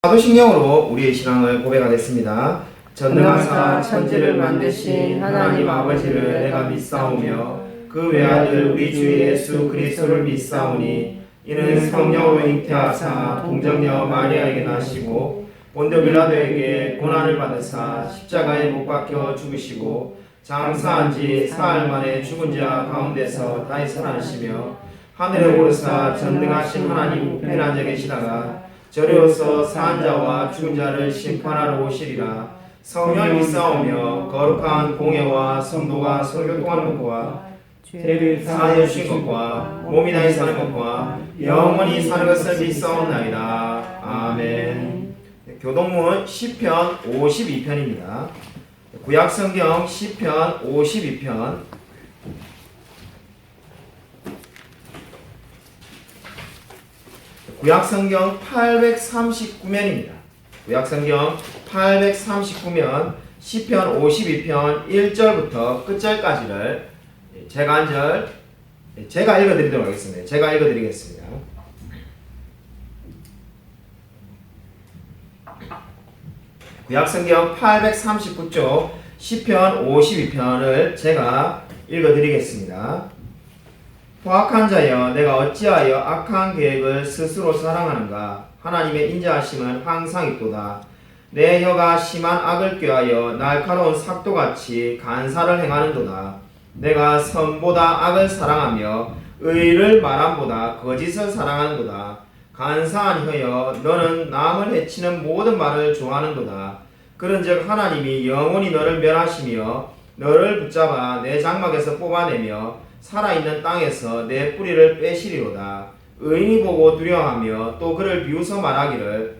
사도신경으로 우리의 신앙을 고백하겠습니다. 전능하사 천지를 만드신 하나님 아버지를 내가 믿사오며 그 외아들 우리 주 예수 그리스도를 믿사오니 이는 성령으로 잉태하사 동정녀 마리아에게 나시고 본dio 빌라도에게 고난을 받으사 십자가에 못 박혀 죽으시고 장사한 지 사흘 만에 죽은 자 가운데서 다시 살아나시며 하늘에 오르사 전능하신 하나님 우편에 앉아 계시다가 저리로서 사한 자와 죽은 자를 심판하러 오시리라. 성령을 믿사오며 거룩한 공예와 성도가 설교통하는 것과 죄를 사하여 주신 것과 몸이 다시 사는 것과 영원히 사는 것을 믿사옵나이다. 아멘. 교동문 시편 52편입니다. 구약성경 시편 52편 구약성경 839면입니다. 구약성경 839면 시편 52편 1절부터 끝절까지를 제가 한 절 제가 읽어드리도록 하겠습니다. 제가 읽어드리겠습니다. 구약성경 839쪽 시편 52편을 제가 읽어드리겠습니다. 포악한 자여 내가 어찌하여 악한 계획을 스스로 사랑하는가. 하나님의 인자하심은 항상 있도다. 내 혀가 심한 악을 꾀하여 날카로운 삭도같이 간사를 행하는도다. 내가 선보다 악을 사랑하며 의를 말함보다 거짓을 사랑하는도다. 간사한 혀여 너는 남을 해치는 모든 말을 좋아하는도다. 그런즉 하나님이 영원히 너를 멸하시며 너를 붙잡아 내 장막에서 뽑아내며 살아있는 땅에서 내 뿌리를 빼시리로다. 의인이 보고 두려워하며 또 그를 비웃어 말하기를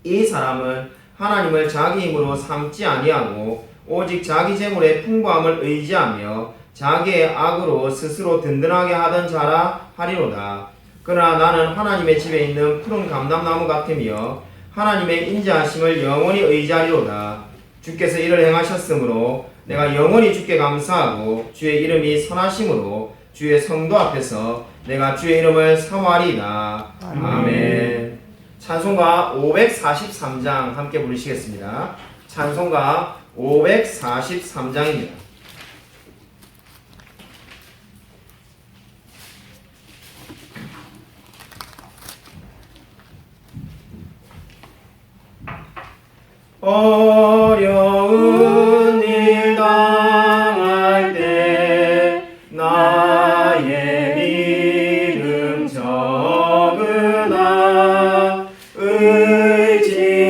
이 사람은 하나님을 자기 힘으로 삼지 아니하고 오직 자기 재물의 풍부함을 의지하며 자기의 악으로 스스로 든든하게 하던 자라 하리로다. 그러나 나는 하나님의 집에 있는 푸른 감람나무 같으며 하나님의 인자하심을 영원히 의지하리로다. 주께서 이를 행하셨으므로 내가 영원히 주께 감사하고 주의 이름이 선하심으로 주의 성도 앞에서 내가 주의 이름을 사모하리이다. 아멘. 찬송가 543장 함께 부르시겠습니다. 찬송가 543장입니다. 어려운 일 당할 때 나의 믿음 적으나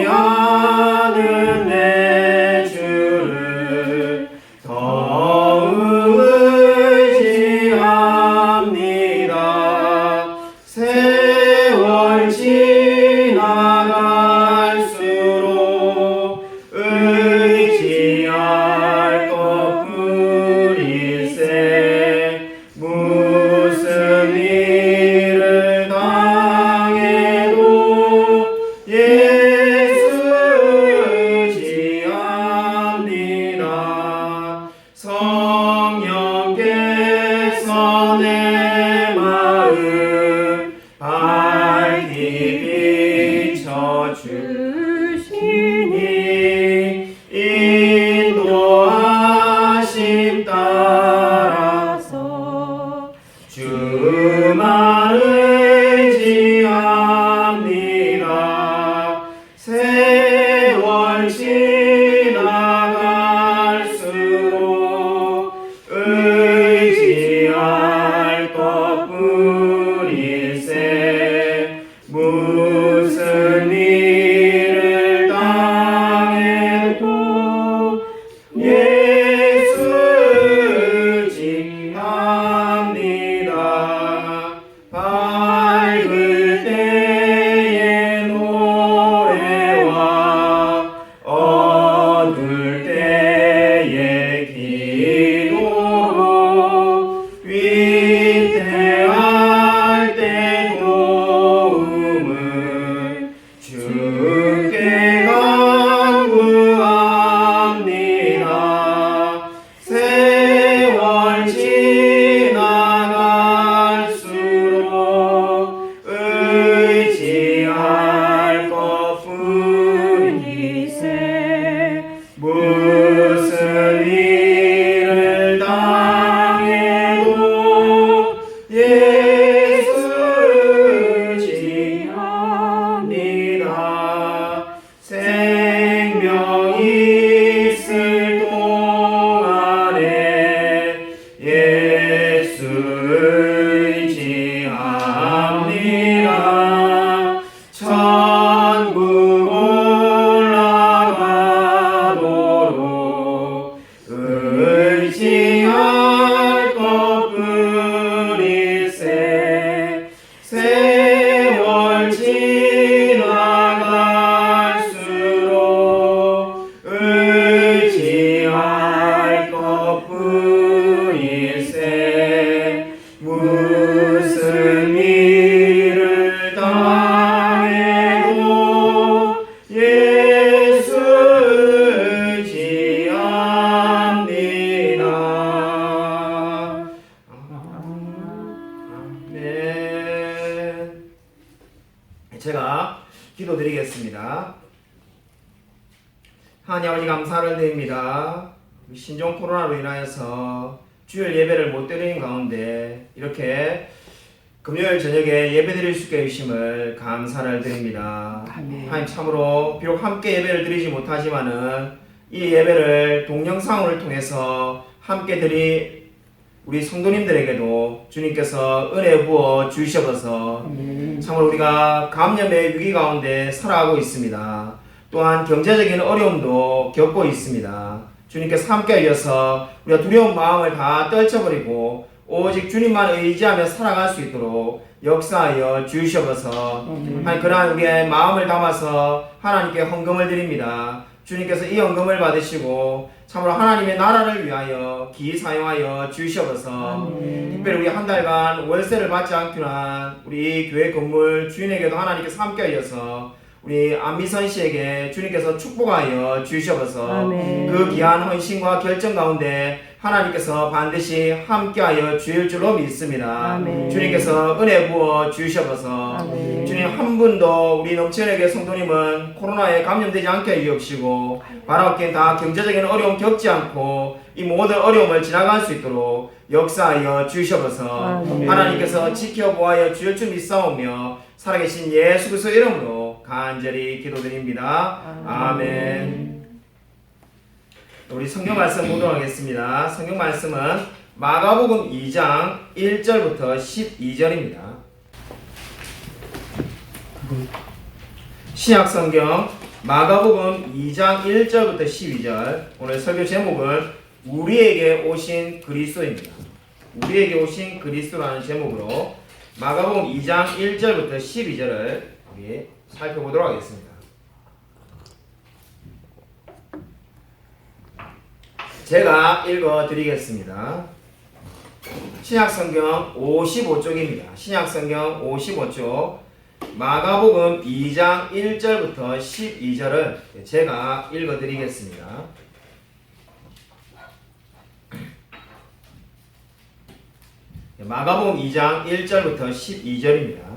의지하는 내 주를 더욱 의지합니다. 세월 지나갈수록 의지할 것뿐일세. 무슨 일을 당해도 예수 의지합니다. 성령께서 내 마음 밝히 비춰주시니 인도하심 따라서 주만 의지합니다. 세월 지나갈수록 의지할 것뿐일세. 무슨 일을 당해도 예수 의지합니다. 밝을 때의 노래와 어두울 때의 기도로 위태할 때 도움은 주께 간구합니다. 세월 지나갈수록 의지할 것뿐 뿐이세 무슨 일을 당해도 예수 지합니다. 생명 있을 동안에 예수 의지합니다. 천국 올라가도록 의지할 것뿐일세. 세월 지나갈수록 의지할 것뿐일세. 무슨 일을 당해도 예수 의지합니다. 아멘. 제가 기도드리겠습니다. 하나님 아버지 감사를 드립니다. 신종 코로나로 인하여서 주일 예배를 못 드리는 가운데 이렇게 금요일 저녁에 예배 드릴 수 있게 해주심을 감사를 드립니다. 아멘. 하나님 참으로 비록 함께 예배를 드리지 못하지만은 이 예배를 동영상을 통해서 함께 드릴 우리 성도님들에게도 주님께서 은혜 부어 주시옵소서. 참으로 우리가 감염의 위기 가운데 살아가고 있습니다. 또한 경제적인 어려움도 겪고 있습니다. 주님께서 함께 하셔서 우리가 두려운 마음을 다 떨쳐버리고 오직 주님만 의지하며 살아갈 수 있도록 역사하여 주시옵소서. 하나님 그러한 우리의 마음을 담아서 하나님께 헌금을 드립니다. 주님께서 이 헌금을 받으시고 참으로 하나님의 나라를 위하여 기히 사용하여 주시옵소서. 특별히 우리 한 달간 월세를 받지 않기란 우리 교회 건물 주인에게도 하나님께서 함께 하셔서 우리 안미선 씨에게 주님께서 축복하여 주시옵소서. 그 귀한 헌신과 결정 가운데 하나님께서 반드시 함께하여 주실 줄로 믿습니다. 주님께서 은혜 부어 주시옵소서. 주님 한 분도 우리 넘치는에게 성도님은 코로나에 감염되지 않게 유혹시고 바라옵긴 다 경제적인 어려움 겪지 않고 이 모든 어려움을 지나갈 수 있도록 역사하여 주시옵소서. 하나님께서 지켜보아여 주실 줄 믿사오며 살아계신 예수 그리스도 이름으로 간절히 기도드립니다. 아멘. 우리 성경 말씀 보도록 하겠습니다. 성경 말씀은 마가복음 2장 1절부터 12절입니다. 신약 성경 마가복음 2장 1절부터 12절. 오늘 설교 제목은 우리에게 오신 그리스도입니다. 우리에게 오신 그리스도라는 제목으로 마가복음 2장 1절부터 12절을 우리 살펴보도록 하겠습니다. 제가 읽어드리겠습니다. 신약성경 55쪽입니다. 신약성경 55쪽 마가복음 2장 1절부터 12절을 제가 읽어드리겠습니다. 마가복음 2장 1절부터 12절입니다.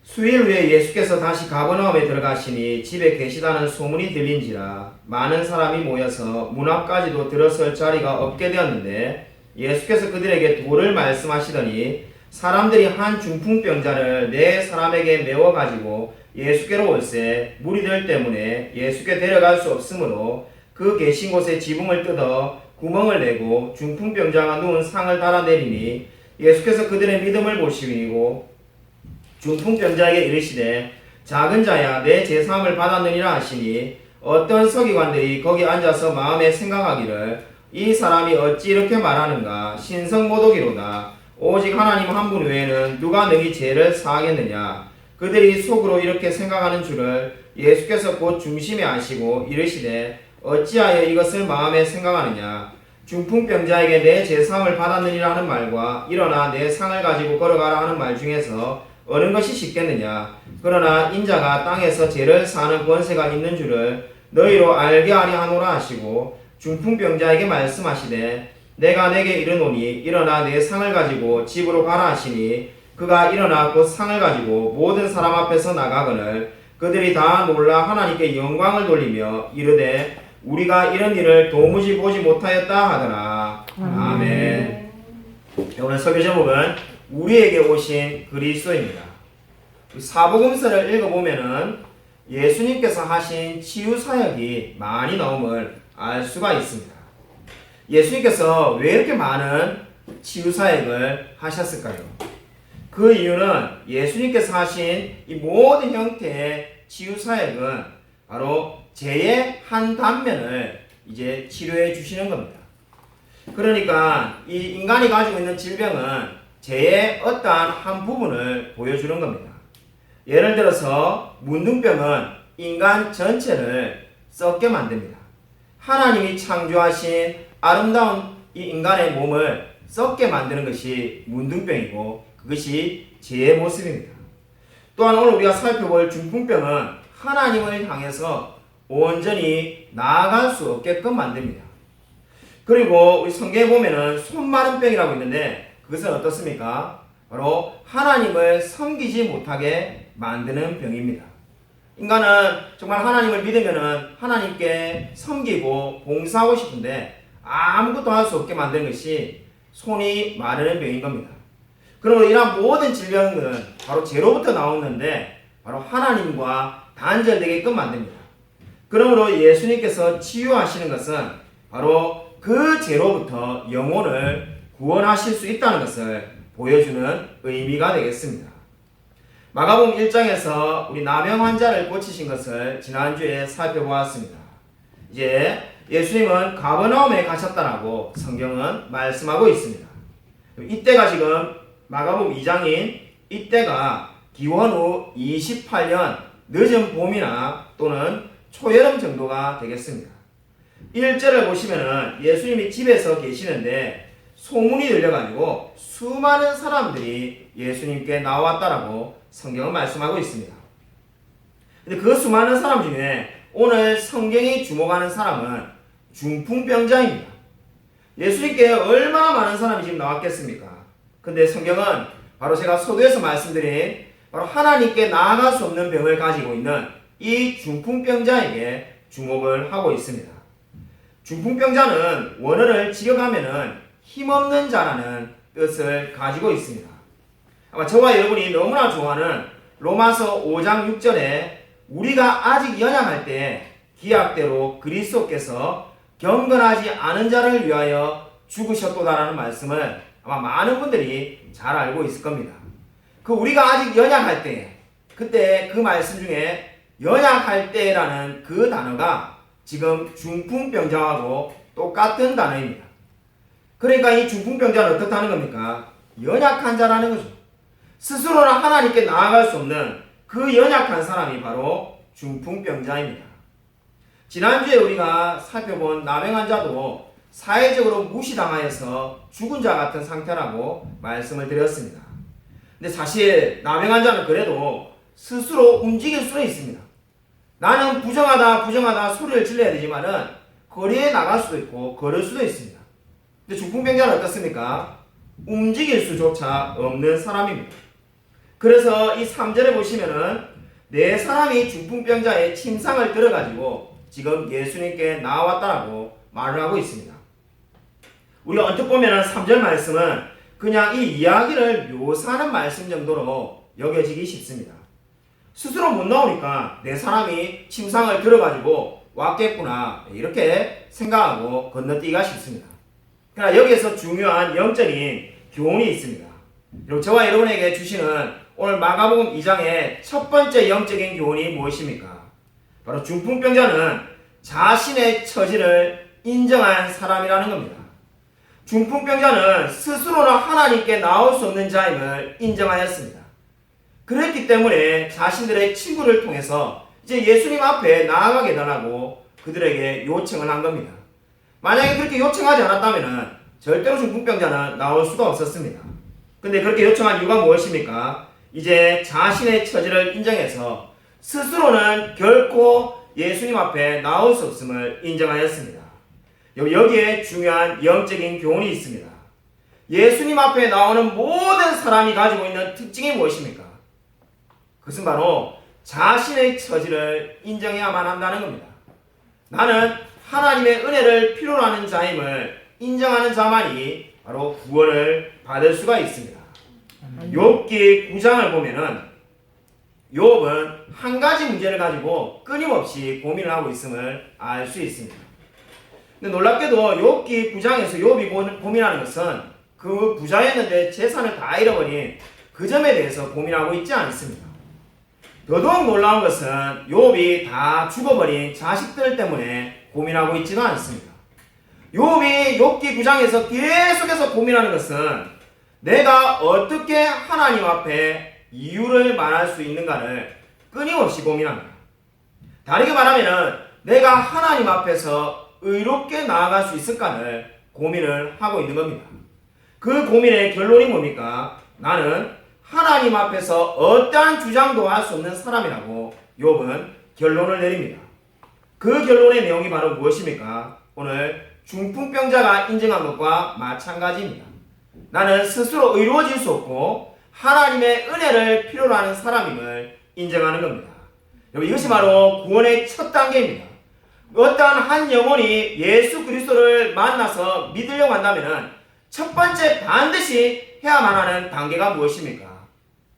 수일 후에 예수께서 다시 가버나움에 들어가시니 집에 계시다는 소문이 들린지라 많은 사람이 모여서 문 앞까지도 들어설 자리가 없게 되었는데 예수께서 그들에게 도를 말씀하시더니 사람들이 한 중풍병자를 네 사람에게 메워 가지고 예수께로 올세 무리들 때문에 예수께 데려갈 수 없으므로 그 계신 곳에 지붕을 뜯어 구멍을 내고 중풍병자가 누운 상을 달아내리니 예수께서 그들의 믿음을 보시고 중풍병자에게 이르시되 작은 자야 내 제사함을 받았느니라 하시니 어떤 서기관들이 거기 앉아서 마음에 생각하기를 이 사람이 어찌 이렇게 말하는가 신성모독이로다 오직 하나님 한 분 외에는 누가 능히 죄를 사하겠느냐. 그들이 속으로 이렇게 생각하는 줄을 예수께서 곧 중심에 아시고 이르시되 어찌하여 이것을 마음에 생각하느냐. 중풍병자에게 내 제사함을 받았느니라 하는 말과 일어나 내 상을 가지고 걸어가라 하는 말 중에서 어느 것이 쉽겠느냐. 그러나 인자가 땅에서 죄를 사하는 권세가 있는 줄을 너희로 알게 하려 하노라 하시고 중풍병자에게 말씀하시되 내가 내게 이르노니 일어나 내 상을 가지고 집으로 가라 하시니 그가 일어나 곧 상을 가지고 모든 사람 앞에서 나가거늘 그들이 다 놀라 하나님께 영광을 돌리며 이르되 우리가 이런 일을 도무지 보지 못하였다 하더라. 아멘. 오늘 설교 제목은 우리에게 오신 그리스도입니다. 사복음서를 읽어보면은 예수님께서 하신 치유 사역이 많이 나옴을 알 수가 있습니다. 예수님께서 왜 이렇게 많은 치유 사역을 하셨을까요? 그 이유는 예수님께서 하신 이 모든 형태의 치유 사역은 바로 죄의 한 단면을 이제 치료해 주시는 겁니다. 그러니까 이 인간이 가지고 있는 질병은 죄의 어떠한 한 부분을 보여주는 겁니다. 예를 들어서 문둥병은 인간 전체를 썩게 만듭니다. 하나님이 창조하신 아름다운 이 인간의 몸을 썩게 만드는 것이 문둥병이고 그것이 죄의 모습입니다. 또한 오늘 우리가 살펴볼 중풍병은 하나님을 향해서 온전히 나아갈 수 없게끔 만듭니다. 그리고 우리 성경에 보면은 손마른 병이라고 있는데 그것은 어떻습니까? 바로 하나님을 섬기지 못하게 만드는 병입니다. 인간은 정말 하나님을 믿으면은 하나님께 섬기고 봉사하고 싶은데 아무것도 할 수 없게 만드는 것이 손이 마르는 병인 겁니다. 그러므로 이러한 모든 질병은 바로 죄로부터 나오는데 바로 하나님과 단절되게끔 만듭니다. 그러므로 예수님께서 치유하시는 것은 바로 그 죄로부터 영혼을 구원하실 수 있다는 것을 보여주는 의미가 되겠습니다. 마가복음 1장에서 우리 나병 환자를 고치신 것을 지난주에 살펴보았습니다. 이제 예수님은 가버나움에 가셨다라고 성경은 말씀하고 있습니다. 이때가 지금 마가복음 2장인 이때가 기원 후 28년 늦은 봄이나 또는 초여름 정도가 되겠습니다. 1절을 보시면은 예수님이 집에서 계시는데 소문이 들려가지고 수많은 사람들이 예수님께 나왔다라고 성경은 말씀하고 있습니다. 근데 그 수많은 사람 중에 오늘 성경이 주목하는 사람은 중풍병자입니다. 예수님께 얼마나 많은 사람이 지금 나왔겠습니까? 근데 성경은 바로 제가 서두에서 말씀드린 바로 하나님께 나아갈 수 없는 병을 가지고 있는 이 중풍병자에게 주목을 하고 있습니다. 중풍병자는 원어를 직역하면은 힘없는 자라는 뜻을 가지고 있습니다. 아마 저와 여러분이 너무나 좋아하는 로마서 5장 6절에 우리가 아직 연약할 때 기약대로 그리스도께서 경건하지 않은 자를 위하여 죽으셨도다라는 말씀을 아마 많은 분들이 잘 알고 있을 겁니다. 그 우리가 아직 연약할 때 그때 그 말씀 중에 연약할 때라는 그 단어가 지금 중풍병자하고 똑같은 단어입니다. 그러니까 이 중풍병자는 어떻다는 겁니까? 연약한 자라는 거죠. 스스로는 하나님께 나아갈 수 없는 그 연약한 사람이 바로 중풍병자입니다. 지난주에 우리가 살펴본 나병 환자도 사회적으로 무시당하여서 죽은 자 같은 상태라고 말씀을 드렸습니다. 근데 사실 나병 환자는 그래도 스스로 움직일 수는 있습니다. 나는 부정하다 소리를 질러야 되지만은 거리에 나갈 수도 있고 걸을 수도 있습니다. 근데 중풍병자는 어떻습니까? 움직일 수조차 없는 사람입니다. 그래서 이 3절에 보시면은 네 사람이 중풍병자의 침상을 들어가지고 지금 예수님께 나왔다라고 말을 하고 있습니다. 우리가 언뜻 보면은 3절 말씀은 그냥 이 이야기를 묘사하는 말씀 정도로 여겨지기 쉽습니다. 스스로 못 나오니까 네 사람이 침상을 들어가지고 왔겠구나 이렇게 생각하고 건너뛰기가 쉽습니다. 그러나 여기에서 중요한 영적인 교훈이 있습니다. 그리고 저와 여러분에게 주시는 오늘 마가복음 2장의 첫 번째 영적인 교훈이 무엇입니까? 바로 중풍병자는 자신의 처지를 인정한 사람이라는 겁니다. 중풍병자는 스스로는 하나님께 나올 수 없는 자임을 인정하였습니다. 그랬기 때문에 자신들의 친구를 통해서 이제 예수님 앞에 나아가게 해달라고 그들에게 요청을 한 겁니다. 만약에 그렇게 요청하지 않았다면 절대로 중풍병자는 나올 수가 없었습니다. 근데 그렇게 요청한 이유가 무엇입니까? 이제 자신의 처지를 인정해서 스스로는 결코 예수님 앞에 나올 수 없음을 인정하였습니다. 여기에 중요한 영적인 교훈이 있습니다. 예수님 앞에 나오는 모든 사람이 가지고 있는 특징이 무엇입니까? 그것은 바로 자신의 처지를 인정해야만 한다는 겁니다. 나는 하나님의 은혜를 필요로 하는 자임을 인정하는 자만이 바로 구원을 받을 수가 있습니다. 욥기 9장을 보면은 욥은 한 가지 문제를 가지고 끊임없이 고민을 하고 있음을 알 수 있습니다. 근데 놀랍게도 욥기 9장에서 욥이 고민하는 것은 그 부자였는데 재산을 다 잃어버린 그 점에 대해서 고민하고 있지 않습니다. 더더욱 놀라운 것은 욥이 다 죽어버린 자식들 때문에 고민하고 있지가 않습니다. 욥이 욥기 9장에서 계속해서 고민하는 것은 내가 어떻게 하나님 앞에 이유를 말할 수 있는가를 끊임없이 고민합니다. 다르게 말하면 내가 하나님 앞에서 의롭게 나아갈 수 있을까를 고민을 하고 있는 겁니다. 그 고민의 결론이 뭡니까? 나는 하나님 앞에서 어떠한 주장도 할 수 없는 사람이라고 욥은 결론을 내립니다. 그 결론의 내용이 바로 무엇입니까? 오늘 중풍병자가 인정한 것과 마찬가지입니다. 나는 스스로 의로워질 수 없고 하나님의 은혜를 필요로 하는 사람임을 인정하는 겁니다. 여러분, 이것이 바로 구원의 첫 단계입니다. 어떠한 한 영혼이 예수 그리스도를 만나서 믿으려고 한다면 첫 번째 반드시 해야만 하는 단계가 무엇입니까?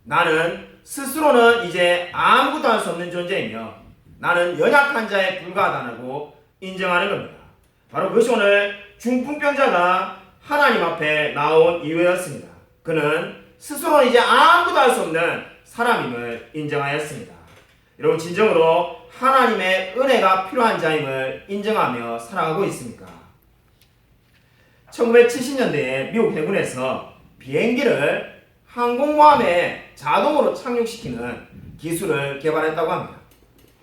나는 스스로는 이제 아무것도 할 수 없는 존재이며 나는 연약한 자에 불과하다고 인정하는 겁니다. 바로 그것이 오늘 중풍병자가 하나님 앞에 나온 이유였습니다. 그는 스스로는 이제 아무것도 할 수 없는 사람임을 인정하였습니다. 여러분, 진정으로 하나님의 은혜가 필요한 자임을 인정하며 살아가고 있습니까? 1970년대에 미국 해군에서 비행기를 항공모함에 자동으로 착륙시키는 기술을 개발했다고 합니다.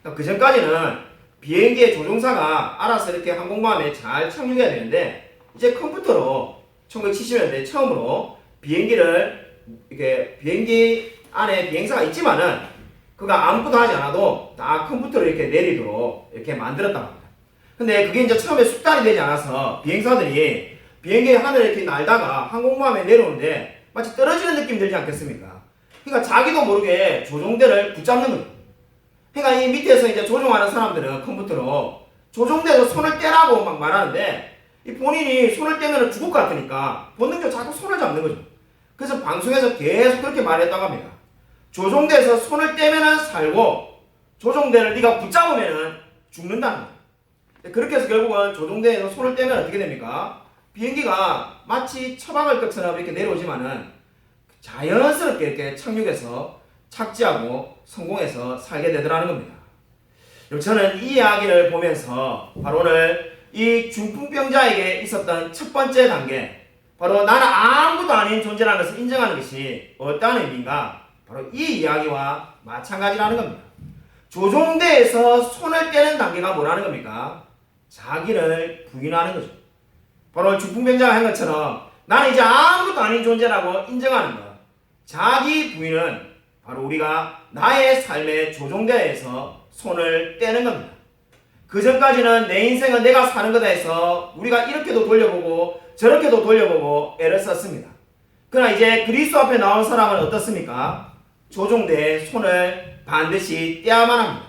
그 전까지는 비행기의 조종사가 알아서 이렇게 항공모함에 잘 착륙해야 되는데 이제 컴퓨터로 1970년대 처음으로 비행기를 이렇게 비행기 안에 비행사가 있지만은 그가 아무것도 하지 않아도 다 컴퓨터로 이렇게 내리도록 이렇게 만들었다고 합니다. 근데 그게 이제 처음에 숙달이 되지 않아서 비행사들이 비행기 하늘에 이렇게 날다가 항공모함에 내려오는데 마치 떨어지는 느낌 들지 않겠습니까? 그러니까 자기도 모르게 조종대를 붙잡는 거죠. 그러니까 이 밑에서 이제 조종하는 사람들은 컴퓨터로 조종대에서 손을 떼라고 막 말하는데 이 본인이 손을 떼면 죽을 것 같으니까 본능적으로 자꾸 손을 잡는 거죠. 그래서 방송에서 계속 그렇게 말했다고 합니다. 조종대에서 손을 떼면은 살고 조종대를 네가 붙잡으면은 죽는다는 거예요. 그렇게 해서 결국은 조종대에서 손을 떼면 어떻게 됩니까? 비행기가 마치 처박을 것처럼 이렇게 내려오지만은 자연스럽게 이렇게 착륙해서 착지하고 성공해서 살게 되더라는 겁니다. 저는 이 이야기를 보면서 바로 오늘 이 중풍병자에게 있었던 첫 번째 단계, 바로 나는 아무것도 아닌 존재라는 것을 인정하는 것이 어떠한 의미인가? 바로 이 이야기와 마찬가지라는 겁니다. 조종대에서 손을 떼는 단계가 뭐라는 겁니까? 자기를 부인하는 거죠. 바로 중풍병자가 한 것처럼 나는 이제 아무것도 아닌 존재라고 인정하는 것. 자기 부인은 바로 우리가 나의 삶의 조종대에서 손을 떼는 겁니다. 그 전까지는 내 인생은 내가 사는 거다 해서 우리가 이렇게도 돌려보고 저렇게도 돌려보고 애를 썼습니다. 그러나 이제 그리스도 앞에 나온 사람은 어떻습니까? 조종대에 손을 반드시 떼야만 합니다.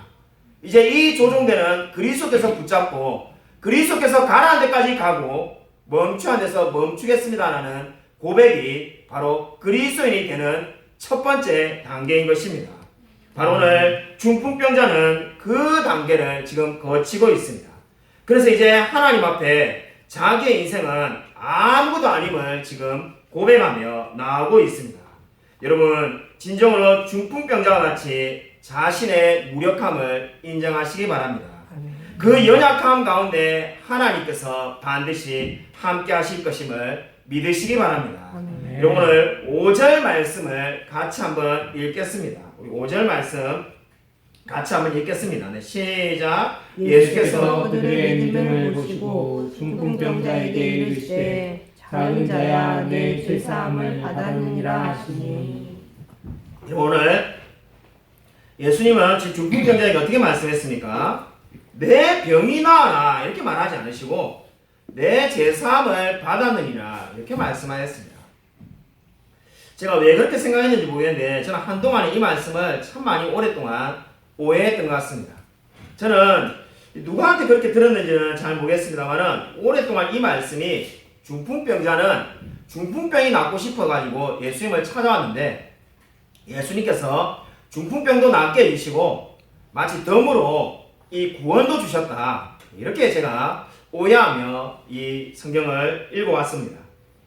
이제 이 조종대는 그리스도께서 붙잡고 그리스도께서 가라는 데까지 가고 멈추는 데서 멈추겠습니다라는 고백이 바로 그리스도인이 되는 첫 번째 단계인 것입니다. 바로 오늘 중풍병자는 그 단계를 지금 거치고 있습니다. 그래서 이제 하나님 앞에 자기의 인생은 아무것도 아님을 지금 고백하며 나아오고 있습니다. 여러분, 진정으로 중풍병자와 같이 자신의 무력함을 인정하시기 바랍니다. 그 연약함 가운데 하나님께서 반드시 함께 하실 것임을 믿으시기 바랍니다. 여러분, 오늘 5절 말씀을 같이 한번 읽겠습니다. 우리 5절 말씀 같이 한번 읽겠습니다. 네, 시작. 예수께서 그들의 믿음을 보시고 중풍병자에게 이르시되 작은 자야 내 죄사함을 받았느니라 하시니. 오늘 예수님은 지금 중풍병자에게 어떻게 말씀했습니까? 내 병이 나아라 이렇게 말하지 않으시고 내 죄사함을 받았느니라 이렇게 말씀하셨습니다. 제가 왜 그렇게 생각했는지 모르겠는데 저는 한동안에 이 말씀을 참 많이 오랫동안 오해했던 것 같습니다. 저는 누구한테 그렇게 들었는지는 잘 모르겠습니다만은 오랫동안 이 말씀이 중풍병자는 중풍병이 낫고 싶어가지고 예수님을 찾아왔는데 예수님께서 중풍병도 낫게 해주시고 마치 덤으로 이 구원도 주셨다. 이렇게 제가 오해하며 이 성경을 읽어왔습니다.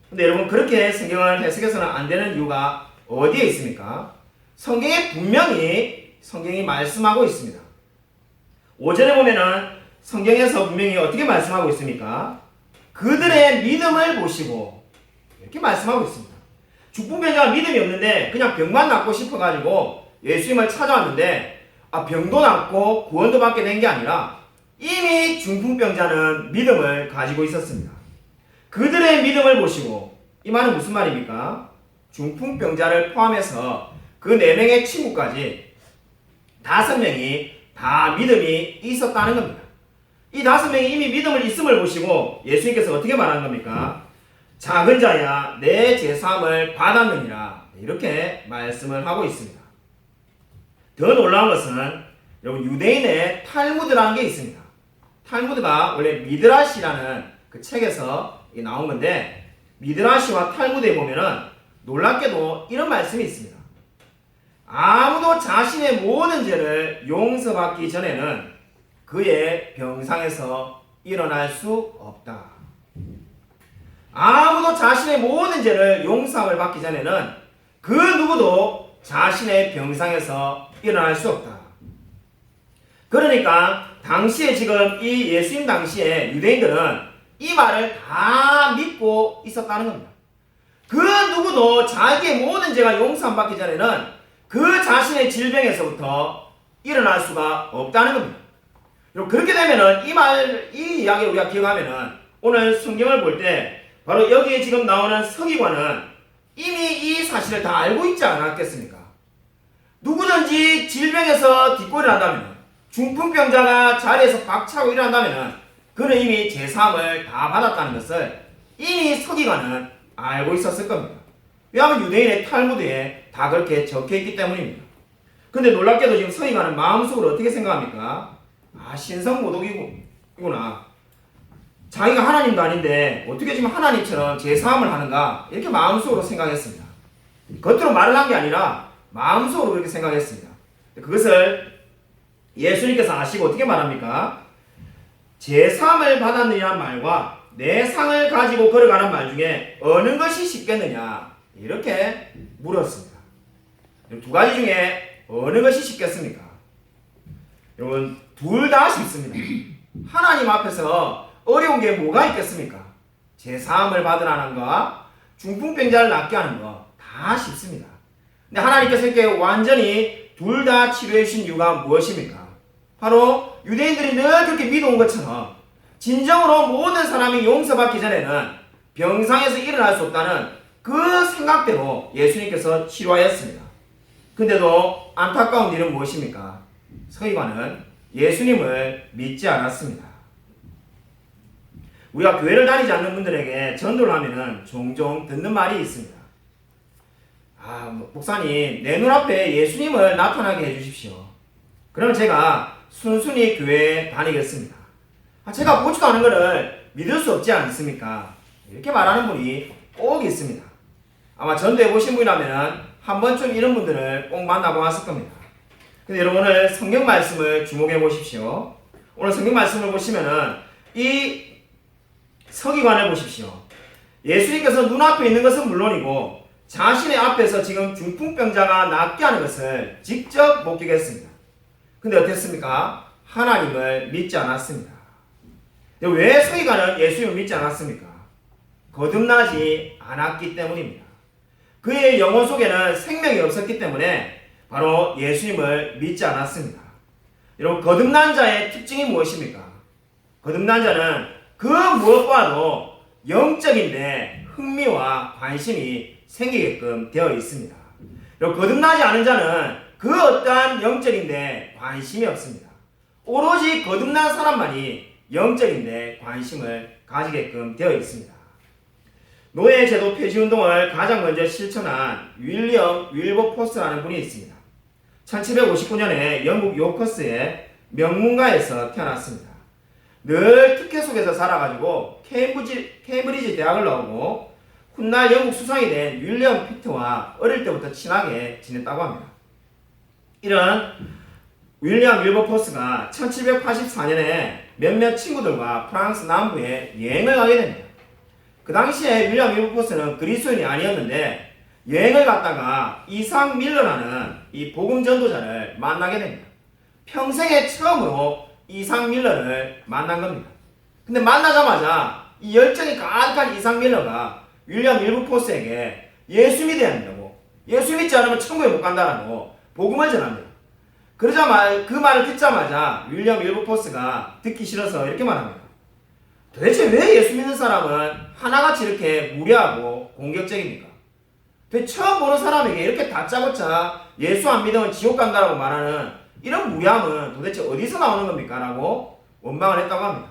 근데 여러분 그렇게 성경을 해석해서는 안 되는 이유가 어디에 있습니까? 성경에 분명히 성경이 말씀하고 있습니다. 5절에 보면은 성경에서 분명히 어떻게 말씀하고 있습니까? 그들의 믿음을 보시고 이렇게 말씀하고 있습니다. 중풍병자가 믿음이 없는데 그냥 병만 낫고 싶어가지고 예수님을 찾아왔는데 병도 낫고 구원도 받게 된 게 아니라 이미 중풍병자는 믿음을 가지고 있었습니다. 그들의 믿음을 보시고 이 말은 무슨 말입니까? 중풍병자를 포함해서 그 4명의 친구까지 5명이 다 믿음이 있었다는 겁니다. 이 5명이 이미 믿음을 있음을 보시고 예수님께서 어떻게 말하는 겁니까? 작은 자야 내 제사함을 받았느니라 이렇게 말씀을 하고 있습니다. 더 놀라운 것은 여러분 유대인의 탈무드라는 게 있습니다. 탈무드가 원래 미드라시라는 그 책에서 나온 건데 미드라시와 탈무드에 보면은 놀랍게도 이런 말씀이 있습니다. 아무도 자신의 모든 죄를 용서받기 전에는 그의 병상에서 일어날 수 없다. 아무도 자신의 모든 죄를 용서함을 받기 전에는 그 누구도 자신의 병상에서 일어날 수 없다. 그러니까 당시에 지금 이 예수님 당시에 유대인들은 이 말을 다 믿고 있었다는 겁니다. 그 누구도 자기의 모든 죄가 용서함 받기 전에는 그 자신의 질병에서부터 일어날 수가 없다는 겁니다. 그렇게 되면은 이 이야기를 우리가 기억하면은 오늘 성경을 볼 때 바로 여기에 지금 나오는 서기관은 이미 이 사실을 다 알고 있지 않았겠습니까? 누구든지 질병에서 딛고 일어난다면 중풍병자가 자리에서 박차고 일어난다면 그는 이미 제사함을 다 받았다는 것을 이미 서기관은 알고 있었을 겁니다. 왜냐하면 유대인의 탈무드에 다 그렇게 적혀있기 때문입니다. 근데 놀랍게도 지금 서기관은 마음속으로 어떻게 생각합니까? 신성모독이구나. 자기가 하나님도 아닌데 어떻게 지금 하나님처럼 제사함을 하는가 이렇게 마음속으로 생각했습니다. 겉으로 말을 한 게 아니라 마음속으로 그렇게 생각했습니다. 그것을 예수님께서 아시고 어떻게 말합니까? 제사함을 받았느냐는 말과 내 상을 가지고 걸어가는 말 중에 어느 것이 쉽겠느냐 이렇게 물었습니다. 두 가지 중에 어느 것이 쉽겠습니까? 여러분 둘 다 쉽습니다. 하나님 앞에서 어려운 게 뭐가 있겠습니까? 제사함을 받으라는 거, 중풍병자를 낫게 하는 거 다 쉽습니다. 근데 하나님께서 이렇게 완전히 둘 다 치료해 주신 이유가 무엇입니까? 바로 유대인들이 늘 그렇게 믿어온 것처럼 진정으로 모든 사람이 용서받기 전에는 병상에서 일어날 수 없다는 그 생각대로 예수님께서 치료하였습니다. 근데도 안타까운 일은 무엇입니까? 서기관은 예수님을 믿지 않았습니다. 우리가 교회를 다니지 않는 분들에게 전도를 하면은 종종 듣는 말이 있습니다. 목사님, 내 눈앞에 예수님을 나타나게 해주십시오. 그러면 제가 순순히 교회에 다니겠습니다. 제가 보지도 않은 것을 믿을 수 없지 않습니까? 이렇게 말하는 분이 꼭 있습니다. 아마 전도해 보신 분이라면 한 번쯤 이런 분들을 꼭 만나보았을 겁니다. 근데 여러분 오늘 성경 말씀을 주목해 보십시오. 오늘 성경 말씀을 보시면은 이 서기관을 보십시오. 예수님께서 눈앞에 있는 것은 물론이고 자신의 앞에서 지금 중풍병자가 낫게 하는 것을 직접 목격했습니다. 근데 어땠습니까? 하나님을 믿지 않았습니다. 왜 서기관은 예수님을 믿지 않았습니까? 거듭나지 않았기 때문입니다. 그의 영혼 속에는 생명이 없었기 때문에 바로 예수님을 믿지 않았습니다. 여러분 거듭난 자의 특징이 무엇입니까? 거듭난 자는 그 무엇보다도 영적인데 흥미와 관심이 생기게끔 되어 있습니다. 여러분 거듭나지 않은 자는 그 어떠한 영적인데 관심이 없습니다. 오로지 거듭난 사람만이 영적인데 관심을 가지게끔 되어 있습니다. 노예제도 폐지운동을 가장 먼저 실천한 윌리엄 윌버포스라는 분이 있습니다. 1759년에 영국 요커스의 명문가에서 태어났습니다. 늘 특혜 속에서 살아가지고 케임브리지 대학을 나오고 훗날 영국 수상이 된 윌리엄 피트와 어릴 때부터 친하게 지냈다고 합니다. 이런 윌리엄 윌버포스가 1784년에 몇몇 친구들과 프랑스 남부에 여행을 가게 됩니다. 그 당시에 윌리엄 윌버포스는 그리스도인이 아니었는데 여행을 갔다가 이삭 밀러라는 이 복음 전도자를 만나게 됩니다. 평생에 처음으로 이삭 밀러를 만난 겁니다. 근데 만나자마자 이 열정이 가득한 이삭 밀러가 윌리엄 윌버포스에게 예수 믿어야 한다고, 예수 믿지 않으면 천국에 못 간다라고 복음을 전합니다. 그러자마자 그 말을 듣자마자 윌리엄 윌버포스가 듣기 싫어서 이렇게 말합니다. 도대체 왜 예수 믿는 사람은 하나같이 이렇게 무례하고 공격적입니까? 도대체 처음 보는 사람에게 이렇게 다짜고짜 예수 안 믿으면 지옥 간다라고 말하는 이런 무례함은 도대체 어디서 나오는 겁니까? 라고 원망을 했다고 합니다.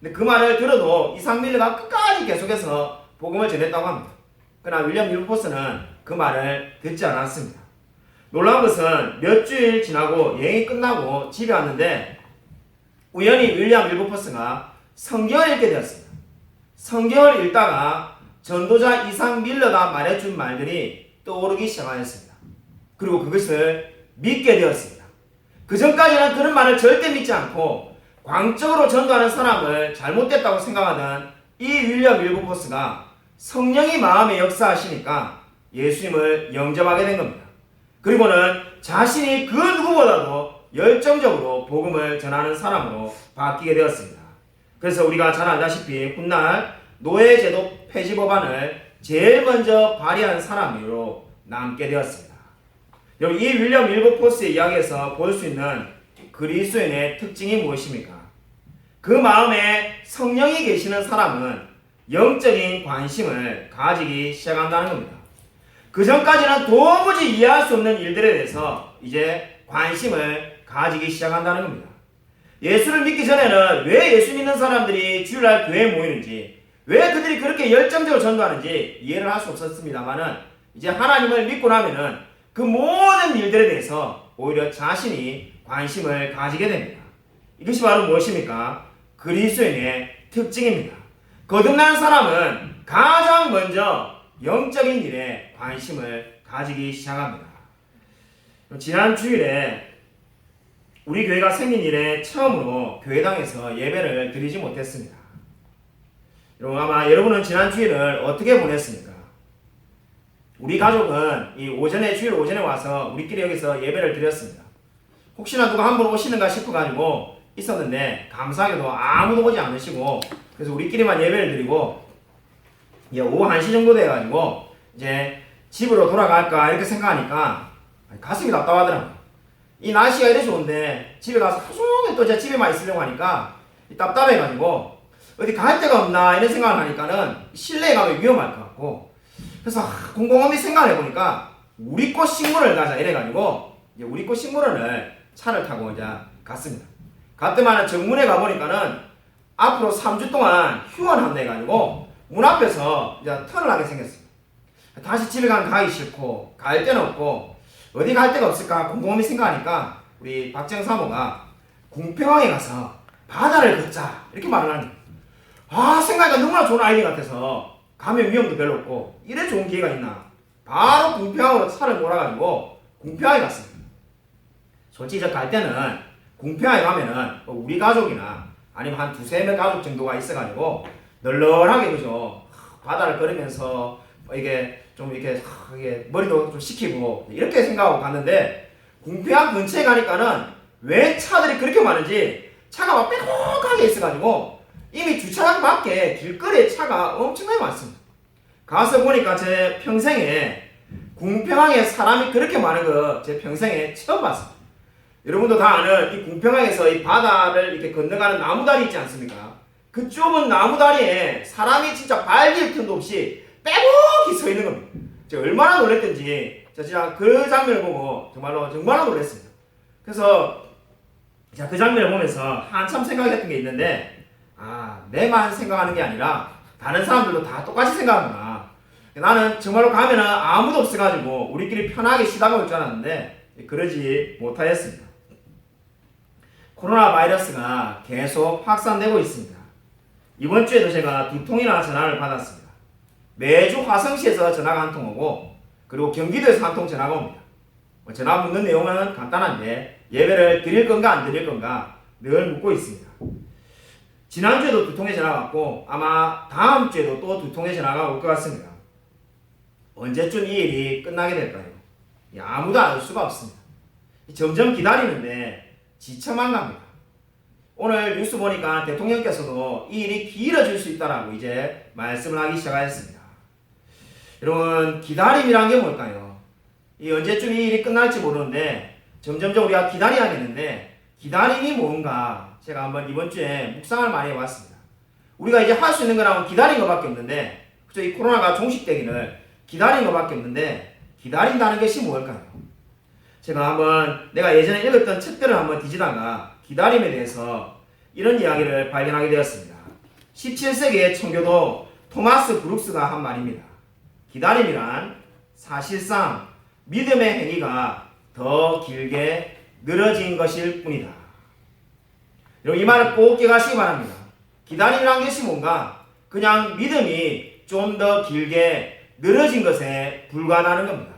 근데 그 말을 들어도 이삭 밀러가 끝까지 계속해서 복음을 전했다고 합니다. 그러나 윌리엄 윌버포스는 그 말을 듣지 않았습니다. 놀라운 것은 몇 주일 지나고 여행이 끝나고 집에 왔는데 우연히 윌리엄 윌버포스가 성경을 읽게 되었습니다. 성경을 읽다가 전도자 이삭 밀러가 말해준 말들이 떠오르기 시작하였습니다. 그리고 그것을 믿게 되었습니다. 그 전까지는 그런 말을 절대 믿지 않고 광적으로 전도하는 사람을 잘못됐다고 생각하던 이 윌리엄 윌버포스가 성령이 마음에 역사하시니까 예수님을 영접하게 된 겁니다. 그리고는 자신이 그 누구보다도 열정적으로 복음을 전하는 사람으로 바뀌게 되었습니다. 그래서 우리가 잘 알다시피 훗날 노예제도 폐지 법안을 제일 먼저 발의한 사람으로 남게 되었습니다. 여러분, 이 윌리엄 윌버포스의 이야기에서 볼 수 있는 그리스도인의 특징이 무엇입니까? 그 마음에 성령이 계시는 사람은 영적인 관심을 가지기 시작한다는 겁니다. 그 전까지는 도무지 이해할 수 없는 일들에 대해서 이제 관심을 가지기 시작한다는 겁니다. 예수를 믿기 전에는 왜 예수 믿는 사람들이 주일날 교회에 모이는지, 왜 그들이 그렇게 열정적으로 전도하는지 이해를 할 수 없었습니다만은 이제 하나님을 믿고 나면은 그 모든 일들에 대해서 오히려 자신이 관심을 가지게 됩니다. 이것이 바로 무엇입니까? 그리스도인의 특징입니다. 거듭난 사람은 가장 먼저 영적인 일에 관심을 가지기 시작합니다. 지난 주일에 우리 교회가 생긴 이래 처음으로 교회당에서 예배를 드리지 못했습니다. 여러분, 아마 여러분은 지난 주일을 어떻게 보냈습니까? 우리 가족은 이 주일 오전에 와서 우리끼리 여기서 예배를 드렸습니다. 혹시나 누가 한 분 오시는가 싶어가지고 있었는데 감사하게도 아무도 오지 않으시고, 그래서 우리끼리만 예배를 드리고 이제 오후 1시 정도 돼가지고 이제 집으로 돌아갈까 이렇게 생각하니까 가슴이 답답하더라고요. 이 날씨가 이래 좋은데 집에 가서 하루 종일 또 제 집에만 있으려고 하니까 답답해가지고 어디 갈 데가 없나 이런 생각을 하니까는 실내에 가면 위험할 것 같고, 그래서 곰곰이 생각을 해보니까 우리 꽃 식물을 가자 이래가지고 이제 우리 꽃 식물원을 차를 타고 이제 갔습니다. 갔더만은 정문에 가보니까는 앞으로 3주 동안 휴원한다 해가지고 문 앞에서 이제 턴을 하게 생겼습니다. 다시 집에 가기 싫고 갈 데는 없고 어디 갈 데가 없을까 곰곰이 생각하니까 우리 박정 사모가 궁평항에 가서 바다를 걷자 이렇게 말을 하니, 생각하니까 너무나 좋은 아이디어 같아서 가면 위험도 별로 없고 이래 좋은 기회가 있나 바로 궁평항으로 차를 몰아가지고 궁평항에 갔습니다. 솔직히 저 갈 때는 궁평항에 가면은 우리 가족이나 아니면 한 두세 명 가족 정도가 있어가지고 널널하게 그죠 바다를 걸으면서 이게 좀 이렇게 머리도 좀 식히고 이렇게 생각하고 갔는데, 궁평항 근처에 가니까는 왜 차들이 그렇게 많은지 차가 막 빼곡하게 있어가지고 이미 주차장 밖에 길거리에 차가 엄청나게 많습니다. 가서 보니까 제 평생에 궁평항에 사람이 그렇게 많은 거 제 평생에 처음 봤습니다. 여러분도 다 아는 이 궁평항에서 이 바다를 이렇게 건너가는 나무다리 있지 않습니까? 그 좁은 나무다리에 사람이 진짜 발길 틈도 없이 빼곡히 서 있는 겁니다. 제가 얼마나 놀랬던지 진짜 그 장면을 보고 정말로 놀랐습니다. 그래서 그 장면을 보면서 한참 생각했던 게 있는데, 내만 생각하는 게 아니라 다른 사람들도 다 똑같이 생각하구나. 나는 정말로 가면은 아무도 없어가지고 우리끼리 편하게 쉬다 먹을 줄 알았는데 그러지 못하였습니다. 코로나 바이러스가 계속 확산되고 있습니다. 이번 주에도 제가 2통이나 전화를 받았습니다. 매주 화성시에서 전화가 한 통 오고 그리고 경기도에서 한 통 전화가 옵니다. 전화 묻는 내용은 간단한데 예배를 드릴 건가 안 드릴 건가 늘 묻고 있습니다. 지난주에도 2통의 전화가 왔고 아마 다음 주에도 또 2통의 전화가 올 것 같습니다. 언제쯤 이 일이 끝나게 될까요? 아무도 알 수가 없습니다. 점점 기다리는데 지쳐만 갑니다. 오늘 뉴스 보니까 대통령께서도 이 일이 길어질 수 있다라고 이제 말씀을 하기 시작하였습니다. 여러분, 기다림이란 게 뭘까요? 이 언제쯤 이 일이 끝날지 모르는데 점점점 우리가 기다려야겠는데 기다림이 뭔가 제가 한번 이번 주에 묵상을 많이 해봤습니다. 우리가 이제 할 수 있는 거라면 기다린 것밖에 없는데 그죠? 이 코로나가 종식되기를 기다린 것밖에 없는데 기다린다는 것이 뭘까요? 제가 한번 내가 예전에 읽었던 책들을 한번 뒤지다가 기다림에 대해서 이런 이야기를 발견하게 되었습니다. 17세기의 청교도 토마스 브룩스가 한 말입니다. 기다림이란 사실상 믿음의 행위가 더 길게 늘어진 것일 뿐이다. 여러분, 이 말을 꼭 기억하시기 바랍니다. 기다림이란 것이 뭔가 그냥 믿음이 좀 더 길게 늘어진 것에 불과하다는 겁니다.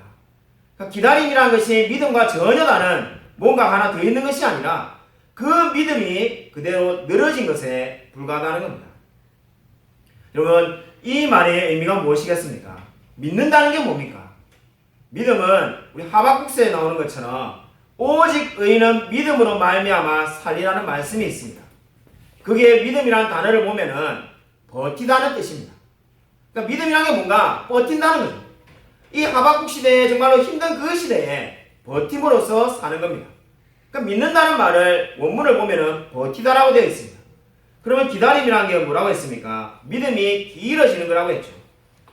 그러니까 기다림이란 것이 믿음과 전혀 다른 뭔가 하나 더 있는 것이 아니라 그 믿음이 그대로 늘어진 것에 불과하다는 겁니다. 여러분, 이 말의 의미가 무엇이겠습니까? 믿는다는 게 뭡니까? 믿음은 우리 하박국서에 나오는 것처럼 오직 의인은 믿음으로 말미암아 살리라는 말씀이 있습니다. 그게 믿음이라는 단어를 보면은 버티다는 뜻입니다. 그러니까 믿음이란 게 뭔가 버틴다는 거죠. 이 하박국 시대에 정말로 힘든 그 시대에 버팀으로써 사는 겁니다. 그러니까 믿는다는 말을 원문을 보면은 버티다라고 되어 있습니다. 그러면 기다림이라는 게 뭐라고 했습니까? 믿음이 길어지는 거라고 했죠.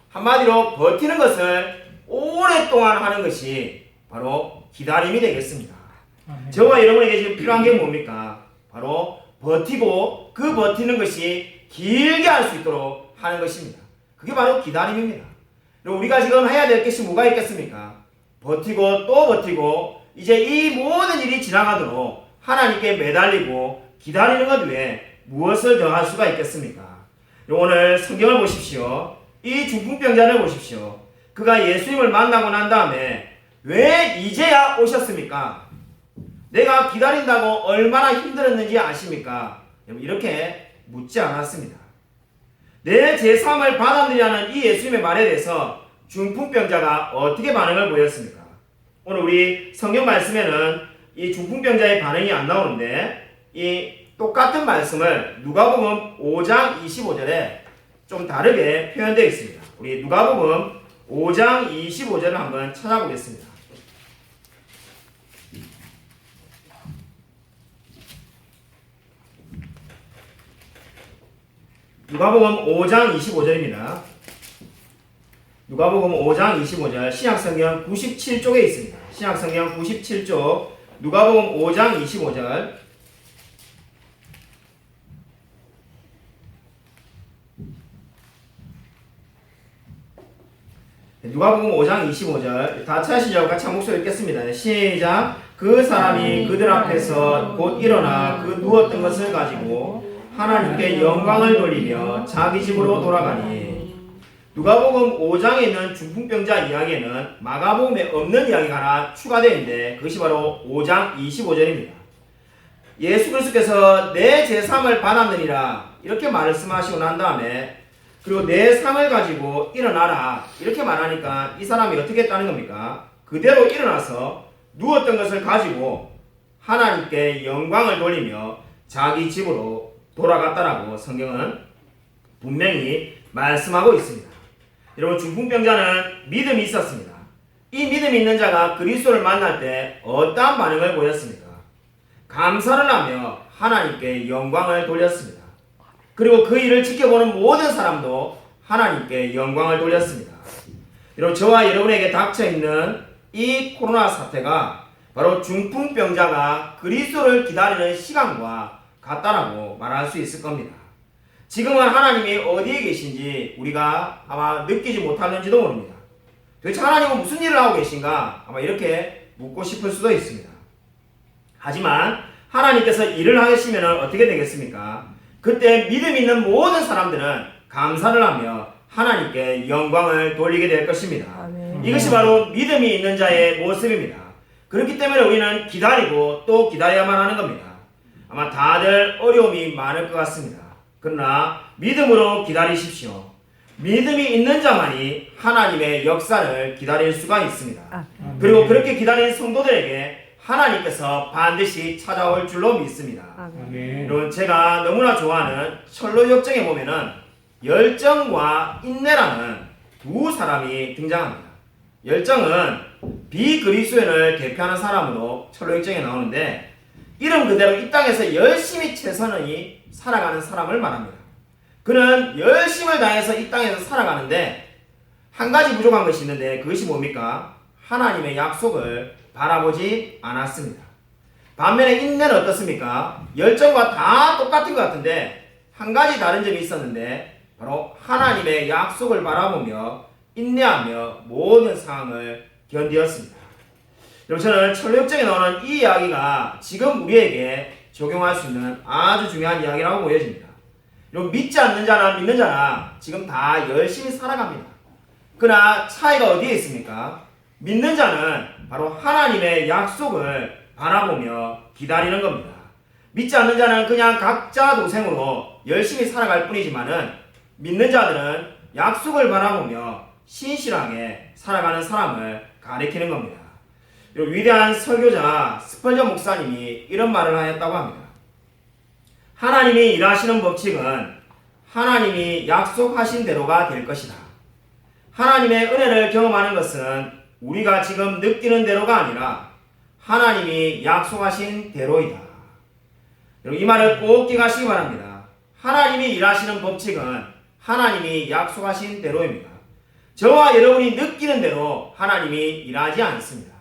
한마디로 버티는 것을 오랫동안 하는 것이 바로 기다림이 되겠습니다. 저와 여러분에게 지금 필요한 게 뭡니까? 바로 버티고 그 버티는 것이 길게 할 수 있도록 하는 것입니다. 그게 바로 기다림입니다. 우리가 지금 해야 될 것이 뭐가 있겠습니까? 버티고 또 버티고 이제 이 모든 일이 지나가도록 하나님께 매달리고 기다리는 것 외에 무엇을 더 할 수가 있겠습니까? 오늘 성경을 보십시오. 이 중풍병자를 보십시오. 그가 예수님을 만나고 난 다음에 왜 이제야 오셨습니까? 내가 기다린다고 얼마나 힘들었는지 아십니까? 이렇게 묻지 않았습니다. 내 제사함을 받아들이라는 이 예수님의 말에 대해서 중풍병자가 어떻게 반응을 보였습니까? 오늘 우리 성경 말씀에는 이 중풍병자의 반응이 안 나오는데 이 똑같은 말씀을 누가복음 5장 25절에 좀 다르게 표현되어 있습니다. 우리 누가복음 5장 25절을 한번 찾아보겠습니다. 누가복음 5장 25절입니다. 누가복음 5장 25절 신약성경 97쪽에 있습니다. 신약성경 97쪽 누가복음 5장 25절 누가복음 5장 25절 다 찾으시죠? 같이 한 목소리 읽겠습니다. 시작. 그 사람이 그들 앞에서 곧 일어나 그 누웠던 것을 가지고 하나님께 영광을 돌리며 자기 집으로 돌아가니. 누가복음 5장에 있는 중풍병자 이야기에는 마가복음에 없는 이야기가 하나 추가되어 있는데 그것이 바로 5장 25절입니다. 예수 그리스도께서 내 제삼을 받았느니라 이렇게 말씀하시고 난 다음에 그리고 내 상을 가지고 일어나라 이렇게 말하니까 이 사람이 어떻게 했다는 겁니까? 그대로 일어나서 누웠던 것을 가지고 하나님께 영광을 돌리며 자기 집으로 돌아갔다라고 성경은 분명히 말씀하고 있습니다. 여러분, 중풍병자는 믿음이 있었습니다. 이 믿음이 있는 자가 그리스도를 만날 때 어떠한 반응을 보였습니까? 감사를 하며 하나님께 영광을 돌렸습니다. 그리고 그 일을 지켜보는 모든 사람도 하나님께 영광을 돌렸습니다. 여러분, 저와 여러분에게 닥쳐있는 이 코로나 사태가 바로 중풍병자가 그리스도를 기다리는 시간과 같다라고 말할 수 있을 겁니다. 지금은 하나님이 어디에 계신지 우리가 아마 느끼지 못하는지도 모릅니다. 도대체 하나님은 무슨 일을 하고 계신가? 아마 이렇게 묻고 싶을 수도 있습니다. 하지만 하나님께서 일을 하시면 어떻게 되겠습니까? 그때 믿음 있는 모든 사람들은 감사를 하며 하나님께 영광을 돌리게 될 것입니다. 아멘. 이것이 바로 믿음이 있는 자의 모습입니다. 그렇기 때문에 우리는 기다리고 또 기다려야만 하는 겁니다. 아마 다들 어려움이 많을 것 같습니다. 그러나 믿음으로 기다리십시오. 믿음이 있는 자만이 하나님의 역사를 기다릴 수가 있습니다. 그리고 그렇게 기다린 성도들에게 하나님께서 반드시 찾아올 줄로 믿습니다. 아멘. 여러분, 제가 너무나 좋아하는 철로역정에 보면은 열정과 인내라는 두 사람이 등장합니다. 열정은 비그리스도인을 대표하는 사람으로 철로역정에 나오는데, 이름 그대로 이 땅에서 열심히 최선을 살아가는 사람을 말합니다. 그는 열심을 다해서 이 땅에서 살아가는데 한 가지 부족한 것이 있는데, 그것이 뭡니까? 하나님의 약속을 바라보지 않았습니다. 반면에 인내는 어떻습니까? 열정과 다 똑같은 것 같은데 한 가지 다른 점이 있었는데, 바로 하나님의 약속을 바라보며 인내하며 모든 상황을 견디었습니다. 여러분, 저는 철로역정에 나오는 이 이야기가 지금 우리에게 적용할 수 있는 아주 중요한 이야기라고 보여집니다. 여러분, 믿지 않는 자나 믿는 자나 지금 다 열심히 살아갑니다. 그러나 차이가 어디에 있습니까? 믿는 자는 바로 하나님의 약속을 바라보며 기다리는 겁니다. 믿지 않는 자는 그냥 각자 도생으로 열심히 살아갈 뿐이지만은, 믿는 자들은 약속을 바라보며 신실하게 살아가는 사람을 가리키는 겁니다. 위대한 설교자 스펄전 목사님이 이런 말을 하였다고 합니다. 하나님이 일하시는 법칙은 하나님이 약속하신 대로가 될 것이다. 하나님의 은혜를 경험하는 것은 우리가 지금 느끼는 대로가 아니라 하나님이 약속하신 대로이다. 여러분, 이 말을 꼭 기억하시기 바랍니다. 하나님이 일하시는 법칙은 하나님이 약속하신 대로입니다. 저와 여러분이 느끼는 대로 하나님이 일하지 않습니다.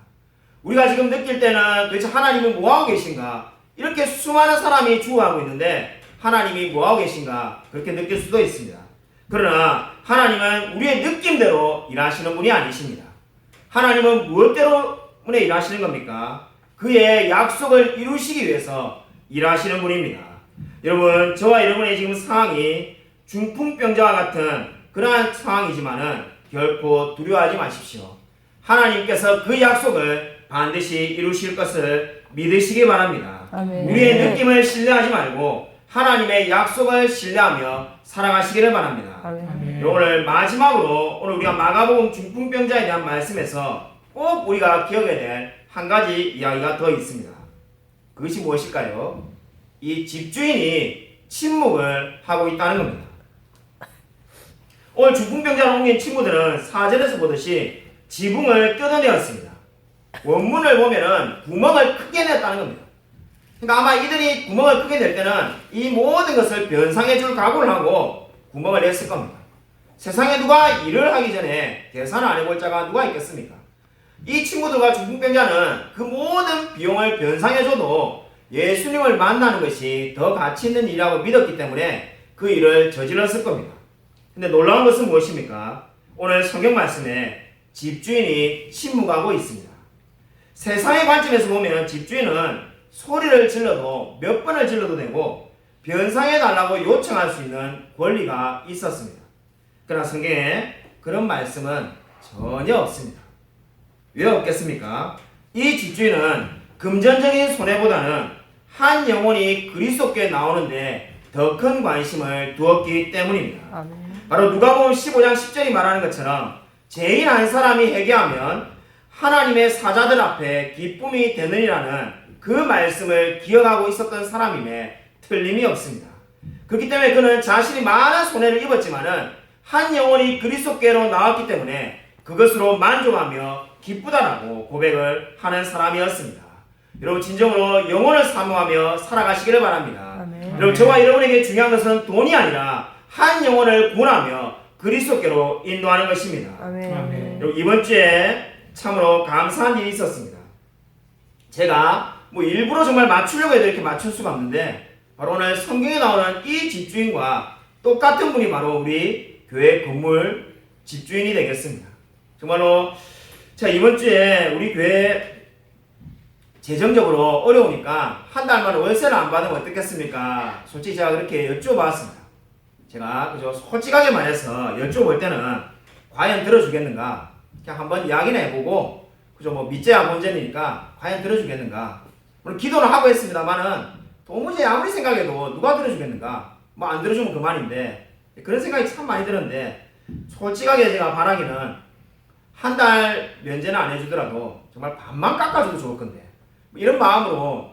우리가 지금 느낄 때는 도대체 하나님은 뭐하고 계신가? 이렇게 수많은 사람이 죽어가고 있는데 하나님이 뭐하고 계신가? 그렇게 느낄 수도 있습니다. 그러나 하나님은 우리의 느낌대로 일하시는 분이 아니십니다. 하나님은 무엇 때문에 일하시는 겁니까? 그의 약속을 이루시기 위해서 일하시는 분입니다. 여러분, 저와 여러분의 지금 상황이 중풍병자와 같은 그러한 상황이지만은 결코 두려워하지 마십시오. 하나님께서 그 약속을 반드시 이루실 것을 믿으시기 바랍니다. 아멘. 우리의 느낌을 신뢰하지 말고 하나님의 약속을 신뢰하며 살아가시기를 바랍니다. 아멘. 오늘 마지막으로 오늘 우리가 마가복음 중풍병자에 대한 말씀에서 꼭 우리가 기억해야 될 한 가지 이야기가 더 있습니다. 그것이 무엇일까요? 이 집주인이 침묵을 하고 있다는 겁니다. 오늘 중풍병자로 옮긴 친구들은 사전에서 보듯이 지붕을 뜯어내었습니다. 원문을 보면은 구멍을 크게 냈다는 겁니다. 그러니까 아마 이들이 구멍을 크게 낼 때는 이 모든 것을 변상해 줄 각오를 하고 구멍을 냈을 겁니다. 세상에 누가 일을 하기 전에 계산을 안 해볼 자가 누가 있겠습니까? 이 친구들과 중풍병자는 그 모든 비용을 변상해줘도 예수님을 만나는 것이 더 가치 있는 일이라고 믿었기 때문에 그 일을 저질렀을 겁니다. 근데 놀라운 것은 무엇입니까? 오늘 성경 말씀에 집주인이 침묵하고 있습니다. 세상의 관점에서 보면 집주인은 소리를 질러도 몇 번을 질러도 되고 변상해달라고 요청할 수 있는 권리가 있었습니다. 그러나 성경에 그런 말씀은 전혀 없습니다. 왜 없겠습니까? 이 집주인은 금전적인 손해보다는 한 영혼이 그리스도께 나오는데 더 큰 관심을 두었기 때문입니다. 아멘. 바로 누가복음 15장 10절이 말하는 것처럼 죄인 한 사람이 회개하면 하나님의 사자들 앞에 기쁨이 되느니라는 그 말씀을 기억하고 있었던 사람임에 틀림이 없습니다. 그렇기 때문에 그는 자신이 많은 손해를 입었지만은 한 영혼이 그리스도께로 나왔기 때문에 그것으로 만족하며 기쁘다라고 고백을 하는 사람이었습니다. 여러분, 진정으로 영혼을 사모하며 살아가시기를 바랍니다. 아멘. 여러분, 저와 여러분에게 중요한 것은 돈이 아니라 한 영혼을 구원하며 그리스도께로 인도하는 것입니다. 아멘. 여러분, 이번 주에 참으로 감사한 일이 있었습니다. 제가 일부러 정말 맞추려고 해도 이렇게 맞출 수가 없는데, 바로 오늘 성경에 나오는 이 집주인과 똑같은 분이 바로 우리 교회 건물 집주인이 되겠습니다. 정말로 제가 이번 주에 우리 교회 재정적으로 어려우니까 한 달 만에 월세를 안 받으면 어떻겠습니까? 솔직히 제가 그렇게 여쭤봤습니다. 제가 그저 솔직하게 말해서 여쭤볼 때는 과연 들어주겠는가? 그냥 한번 이야기나 해보고 그저 뭐 믿자야 본전이니까 과연 들어주겠는가? 물론 기도는 하고 했습니다만은 도무지 아무리 생각해도 누가 들어주겠는가? 뭐 안 들어주면 그만인데 그런 생각이 참 많이 들었는데 솔직하게 제가 바라기는 한 달 면제는 안 해주더라도 정말 반만 깎아줘도 좋을 건데 이런 마음으로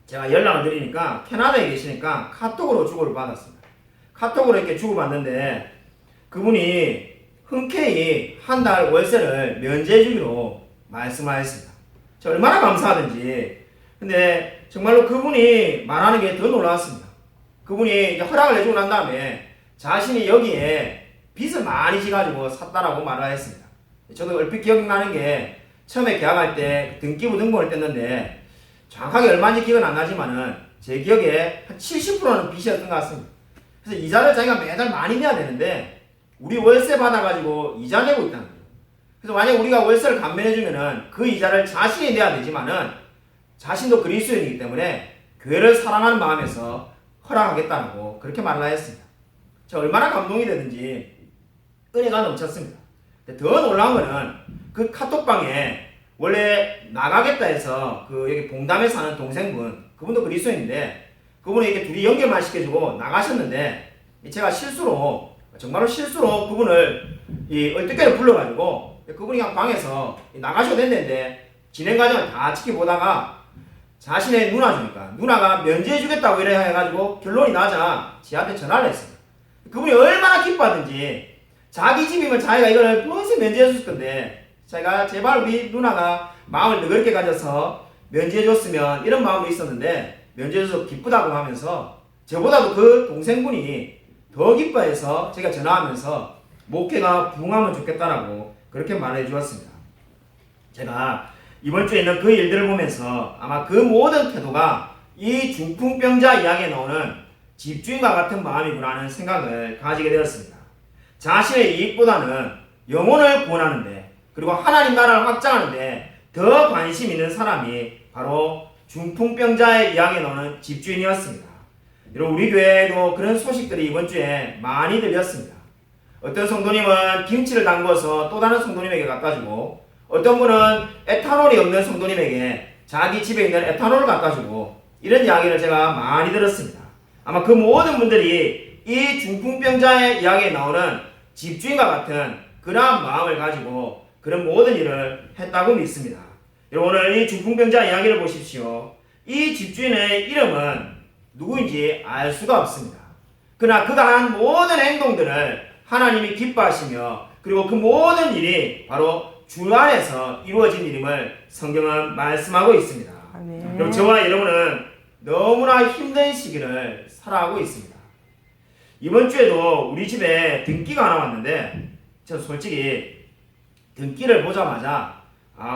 제가 연락을 드리니까 캐나다에 계시니까 카톡으로 주고를 받았습니다. 카톡으로 이렇게 주고받는데 그분이 흔쾌히 한 달 월세를 면제해 주기로 말씀하셨습니다. 저 얼마나 감사하든지. 근데 정말로 그분이 말하는 게 더 놀라웠습니다. 그분이 이제 허락을 해주고 난 다음에 자신이 여기에 빚을 많이 지가지고 샀다라고 말을 했습니다. 저도 얼핏 기억나는 게 처음에 계약할 때 등기부 등본을 뗐는데 정확하게 얼마인지 기억은 안 나지만은 제 기억에 한 70%는 빚이었던 것 같습니다. 그래서 이자를 자기가 매달 많이 내야 되는데 우리 월세 받아가지고 이자 내고 있다는 거예요. 그래서 만약 우리가 월세를 감면해주면은 그 이자를 자신이 내야 되지만은 자신도 그리스도인이기 때문에 교회를 사랑하는 마음에서 허락하겠다고 그렇게 말을 하였습니다. 제가 얼마나 감동이 되든지 은혜가 넘쳤습니다. 근데 더 놀라운 거는 그 카톡방에 원래 나가겠다 해서 그 여기 봉담에 사는 동생분 그분도 그리스도인인데 그분이 이렇게 둘이 연결만 시켜주고 나가셨는데 제가 실수로 정말로 실수로 그분을 이 얼뜻결에 불러가지고 그분이 그냥 방에서 나가셔도 됐는데 진행 과정을 다 지켜보다가 자신의 누나주니까 누나가 면제해주겠다고 이래 해가지고 결론이 나자 지한테 전화를 했습니다. 그분이 얼마나 기뻐하든지 자기 집이면 자기가 이걸 벌써 면제해줬을 건데 제가 제발 우리 누나가 마음을 너그럽게 가져서 면제해줬으면 이런 마음도 있었는데 면제해줘서 기쁘다고 하면서 저보다도 그 동생분이 더 기뻐해서 제가 전화하면서 목회가 부흥하면 좋겠다라고 그렇게 말해 주었습니다. 제가 이번 주에 있는 그 일들을 보면서 아마 그 모든 태도가 이 중풍병자 이야기에 나오는 집주인과 같은 마음이구나 하는 생각을 가지게 되었습니다. 자신의 이익보다는 영혼을 구원하는데 그리고 하나님 나라를 확장하는데 더 관심 있는 사람이 바로 중풍병자의 이야기에 나오는 집주인이었습니다. 여러분 우리 교회에도 그런 소식들이 이번 주에 많이 들렸습니다. 어떤 성도님은 김치를 담궈서 또 다른 성도님에게 갖다 주고 어떤 분은 에탄올이 없는 성도님에게 자기 집에 있는 에탄올을 갖다 주고 이런 이야기를 제가 많이 들었습니다. 아마 그 모든 분들이 이 중풍병자의 이야기에 나오는 집주인과 같은 그러한 마음을 가지고 그런 모든 일을 했다고 믿습니다. 여러분 오늘 이 중풍병자 이야기를 보십시오. 이 집주인의 이름은 누구인지 알 수가 없습니다. 그러나 그가 한 모든 행동들을 하나님이 기뻐하시며 그리고 그 모든 일이 바로 주 안에서 이루어진 일임을 성경은 말씀하고 있습니다. 그럼 저와 여러분은 너무나 힘든 시기를 살아가고 있습니다. 이번 주에도 우리 집에 등기가 하나 왔는데 저는 솔직히 등기를 보자마자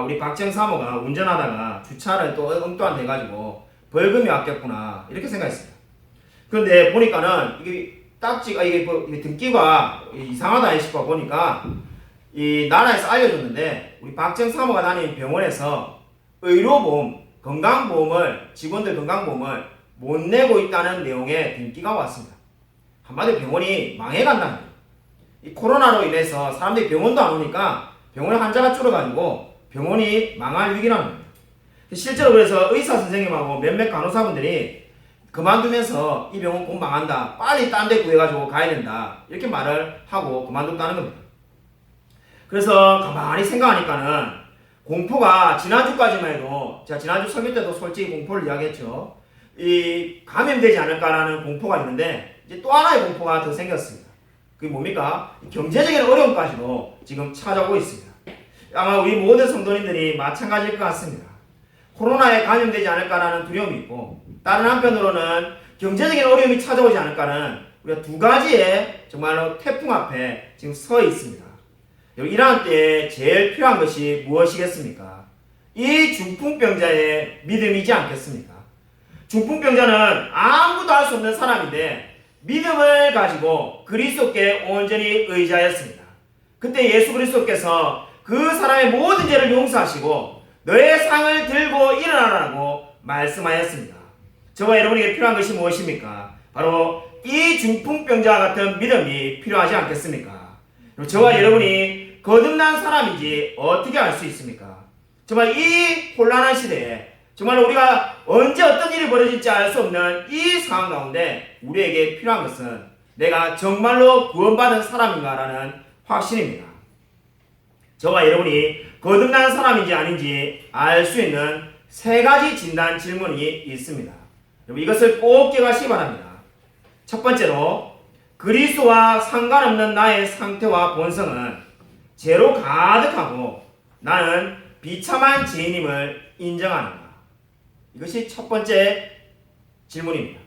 우리 박정 사모가 운전하다가 주차를 또 엉뚱한 데 가지고 벌금이 왔겠구나 이렇게 생각했습니다. 그런데 보니까는 이게 딱지가 이게 등기가 이상하다 싶어 보니까 이 나라에서 알려줬는데 우리 박정 사모가 다니는 병원에서 의료보험, 건강보험을 직원들 건강보험을 못 내고 있다는 내용의 등기가 왔습니다. 한마디로 병원이 망해간다는 거예요. 이 코로나로 인해서 사람들이 병원도 안 오니까 병원에 환자가 줄어가지고 병원이 망할 위기라는 거예요. 실제로 그래서 의사 선생님하고 몇몇 간호사분들이 그만두면서 이 병원 곧 망한다. 빨리 딴 데 구해가지고 가야 된다. 이렇게 말을 하고 그만뒀다는 겁니다. 그래서 가만히 생각하니까는 공포가 지난주까지만 해도 제가 지난주 설교 때도 솔직히 공포를 이야기했죠. 이 감염되지 않을까라는 공포가 있는데 이제 또 하나의 공포가 더 생겼습니다. 그게 뭡니까? 경제적인 어려움까지도 지금 찾아오고 있습니다. 아마 우리 모든 성도님들이 마찬가지일 것 같습니다. 코로나에 감염되지 않을까라는 두려움이 있고 다른 한편으로는 경제적인 어려움이 찾아오지 않을까는 우리가 두 가지의 정말로 태풍 앞에 지금 서 있습니다. 이러한 때에 제일 필요한 것이 무엇이겠습니까? 이 중풍병자의 믿음이지 않겠습니까? 중풍병자는 아무것도 할 수 없는 사람인데 믿음을 가지고 그리스도께 온전히 의지하였습니다. 그때 예수 그리스도께서 그 사람의 모든 죄를 용서하시고 너의 상을 들고 일어나라고 말씀하였습니다. 저와 여러분에게 필요한 것이 무엇입니까? 바로 이 중풍병자와 같은 믿음이 필요하지 않겠습니까? 저와 여러분이 거듭난 사람인지 어떻게 알 수 있습니까? 정말 이 혼란한 시대에 정말 우리가 언제 어떤 일이 벌어질지 알 수 없는 이 상황 가운데 우리에게 필요한 것은 내가 정말로 구원받은 사람인가라는 확신입니다. 저와 여러분이 거듭난 사람인지 아닌지 알 수 있는 세 가지 진단 질문이 있습니다. 여러분 이것을 꼭 기억하시기 바랍니다. 첫 번째로 그리스도와 상관없는 나의 상태와 본성은 죄로 가득하고 나는 비참한 죄인임을 인정하는가? 이것이 첫 번째 질문입니다.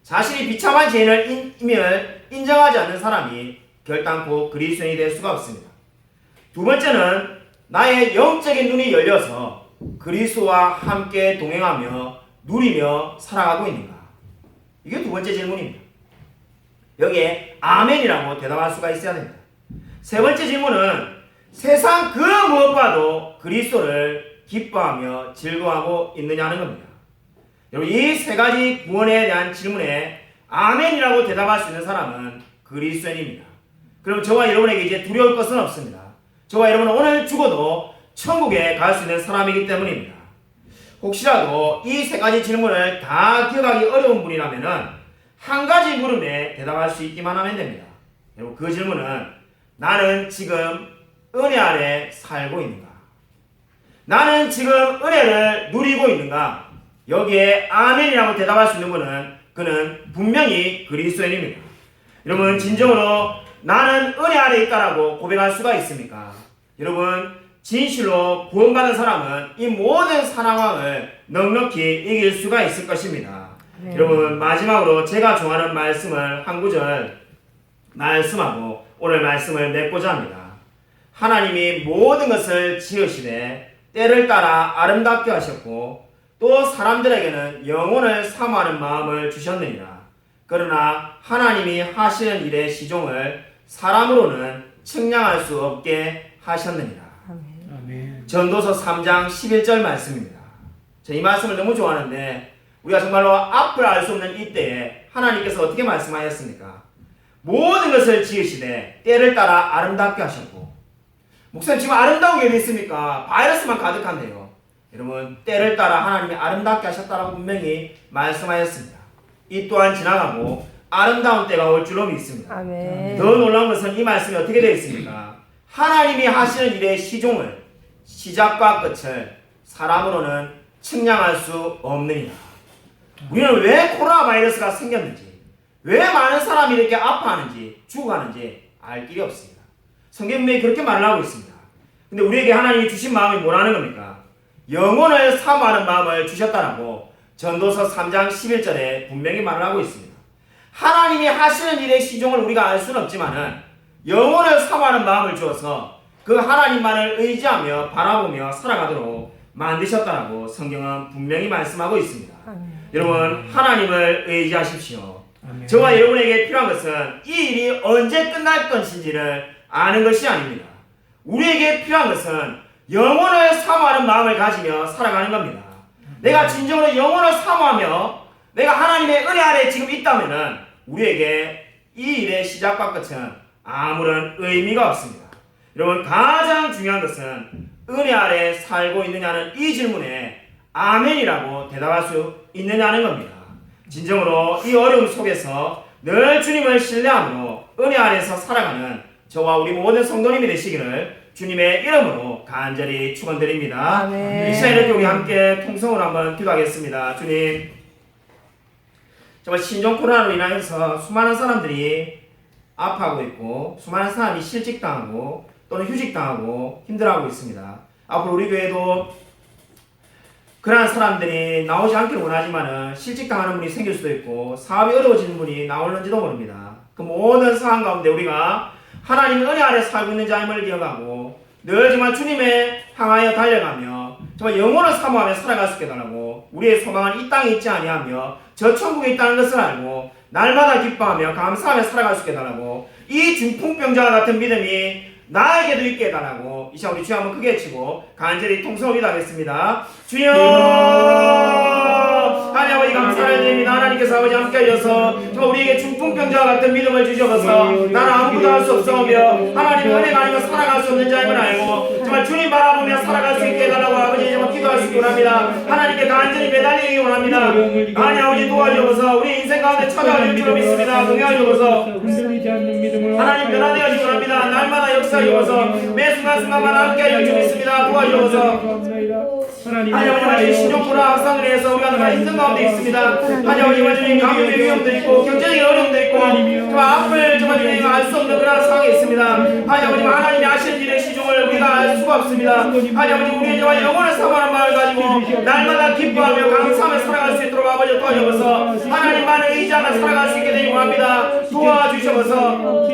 자신이 비참한 죄인임을 인정하지 않는 사람이 결단코 그리스도인이 될 수가 없습니다. 두 번째는 나의 영적인 눈이 열려서 그리스도와 함께 동행하며 누리며 살아가고 있는가? 이게 두 번째 질문입니다. 여기에 아멘이라고 대답할 수가 있어야 됩니다. 세 번째 질문은 세상 그 무엇과도 그리스도를 기뻐하며 즐거워하고 있느냐는 겁니다. 여러분 이 세 가지 구원에 대한 질문에 아멘이라고 대답할 수 있는 사람은 그리스도인입니다. 그럼 저와 여러분에게 이제 두려울 것은 없습니다. 저와 여러분은 오늘 죽어도 천국에 갈 수 있는 사람이기 때문입니다. 혹시라도 이 세 가지 질문을 다 기억하기 어려운 분이라면 한 가지 물음에 대답할 수 있기만 하면 됩니다. 여러분 그 질문은 나는 지금 은혜 아래 살고 있는가? 나는 지금 은혜를 누리고 있는가? 여기에 아멘이라고 대답할 수 있는 분은 그는 분명히 그리스도인입니다. 여러분 진정으로 나는 은혜 아래 있다라고 고백할 수가 있습니까? 여러분 진실로 구원받은 사람은 이 모든 상황을 넉넉히 이길 수가 있을 것입니다. 여러분 마지막으로 제가 좋아하는 말씀을 한 구절 말씀하고 오늘 말씀을 맺고자 합니다. 하나님이 모든 것을 지으시되 때를 따라 아름답게 하셨고 또 사람들에게는 영혼을 사모하는 마음을 주셨느니라. 그러나 하나님이 하시는 일의 시종을 사람으로는 측량할 수 없게 하셨느니라. 아멘. 전도서 3장 11절 말씀입니다. 이 말씀을 너무 좋아하는데 우리가 정말로 앞을 알 수 없는 이때에 하나님께서 어떻게 말씀하셨습니까? 모든 것을 지으시되 때를 따라 아름답게 하셨고 목사님 지금 아름다운 게 어디 있습니까? 바이러스만 가득한데요. 여러분 때를 따라 하나님이 아름답게 하셨다라고 분명히 말씀하셨습니다. 이 또한 지나가고 아름다운 때가 올 줄로 믿습니다. 아멘. 더 놀라운 것은 이 말씀이 어떻게 되어 있습니까? 하나님이 하시는 일의 시종을 시작과 끝을 사람으로는 측량할 수 없느니라. 우리는 왜 코로나 바이러스가 생겼는지 왜 많은 사람이 이렇게 아파하는지 죽어가는지 알 길이 없습니다. 성경에 그렇게 말을 하고 있습니다. 근데 우리에게 하나님이 주신 마음이 뭐라는 겁니까? 영혼을 사모하는 마음을 주셨다라고 전도서 3장 11절에 분명히 말을 하고 있습니다. 하나님이 하시는 일의 시종을 우리가 알 수는 없지만은 영혼을 사모하는 마음을 주어서 그 하나님만을 의지하며 바라보며 살아가도록 만드셨다라고 성경은 분명히 말씀하고 있습니다. 여러분 하나님을 의지하십시오. 저와 여러분에게 필요한 것은 이 일이 언제 끝날 것인지를 아는 것이 아닙니다. 우리에게 필요한 것은 영혼을 사모하는 마음을 가지며 살아가는 겁니다. 내가 진정으로 영혼을 사모하며 내가 하나님의 은혜 아래 지금 있다면은 우리에게 이 일의 시작과 끝은 아무런 의미가 없습니다. 여러분 가장 중요한 것은 은혜 아래 살고 있느냐는 이 질문에 아멘이라고 대답할 수 있느냐는 겁니다. 진정으로 이 어려움 속에서 늘 주님을 신뢰함으로 은혜 아래서 살아가는 저와 우리 모든 성도님이 되시기를 주님의 이름으로 간절히 축원드립니다. 아멘. 이 시간 이렇게 우리 함께 통성으로 한번 기도하겠습니다. 주님 정말 신종 코로나로 인하여서 수많은 사람들이 아파하고 있고 수많은 사람이 실직당하고 또는 휴직당하고 힘들어하고 있습니다. 앞으로 우리 교회도 그러한 사람들이 나오지 않기를 원하지만은 실직당하는 분이 생길 수도 있고 사업이 어려워지는 분이 나올는지도 모릅니다. 그 모든 상황 가운데 우리가 하나님의 은혜 아래 살고 있는 자임을 기억하고 늘 정말 주님의 향하여 달려가며 정말 영혼을 사모하며 살아갈 수 있게 달라고 우리의 소망은 이 땅에 있지 아니하며 저 천국에 있다는 것을 알고 날마다 기뻐하며 감사하며 살아갈 수 있게 해달라고, 이 중풍병자와 같은 믿음이 나에게도 있게 해달라고 이 시간 우리 주여 한번 크게 외치고 간절히 통성을 기도하겠습니다. 주여 하나님 아버지 감사를 드립니다. 하나님께서 아버지 함께 하셔서 정말 우리에게 중풍병자와 같은 믿음을 주셔서 나는 아무것도 할 수 없사오며 하나님의 은혜가 아니면 살아갈 수 없는 자임을 알고 정말 주님 바라보며 살아갈 수 있게 해달라고 아버지 정말 기도할 수 있게 원합니다. 하나님께 간절히 매달리기 원합니다. 하나님 아버지 도와주셔서 우리 인생 가운데 찾아오실 줄 믿습니다. 동행하셔서 하나님 변화되어 주시기 원합니다. 날마다 역사하셔서 매 순간순간만 함께 하실 줄 믿습니다. 도와주셔서 하나님 아버지 신종구나 학상은에서 우리가 다 힘든 가운데 있습니다. 하나님 아버지 주님 가문의 위험도 있고 경제적인 어려움도 있고 정말 앞을 정말 주님 알 수 없는 그런 상황이 있습니다. 하나님 아버지 하나님이 아시는 일의 시종을 우리가 알 수가 없습니다. 하나님 아버지 우리의 정말 영원을 사모하는 마음을 가지고 날마다 기뻐하며 감사하며 살아갈 수 있도록 아버지 도와주셔서 하나님만을 의지하며 살아갈 수 있게 되기 원합니다. 도와주셔서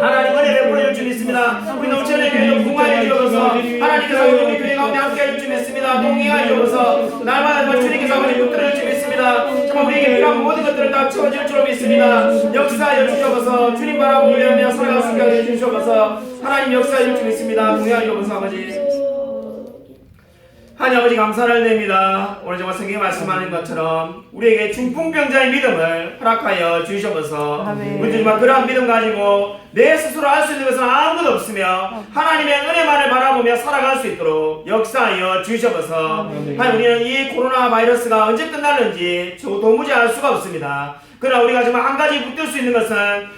하나님 은혜 베풀어 줄 줄 믿습니다. 우리 넘치는 교회도 궁하여 주셔서 하나님께서 우리 교회 가운데 함께 해줄 줄 믿습니다. 동행하여 주셔서 날마다 정말 주님께서 아버지 붙들어 줄 줄 믿습니다. 정말 우리에게 필요한 모든 것들을 다 채워줄 줄 믿습니다. 역사하여 주셔서 주님 바라보며 살아갈 수 있게 해주셔서 하나님 역사하여 줄 줄 믿습니다. 동행하여 주셔서 아버지 하나님 아버지 감사를 드립니다. 오늘 정말 성경에 말씀하는 것처럼 우리에게 중풍병자의 믿음을 허락하여 주셔서 우리 정말 그러한 믿음 가지고 내 스스로 할 수 있는 것은 아무것도 없으며 하나님의 은혜만을 바라보며 살아갈 수 있도록 역사하여 주셔서 하나님 우리는 이 코로나 바이러스가 언제 끝날는지 도무지 알 수가 없습니다. 그러나 우리가 정말 한 가지 붙들 수 있는 것은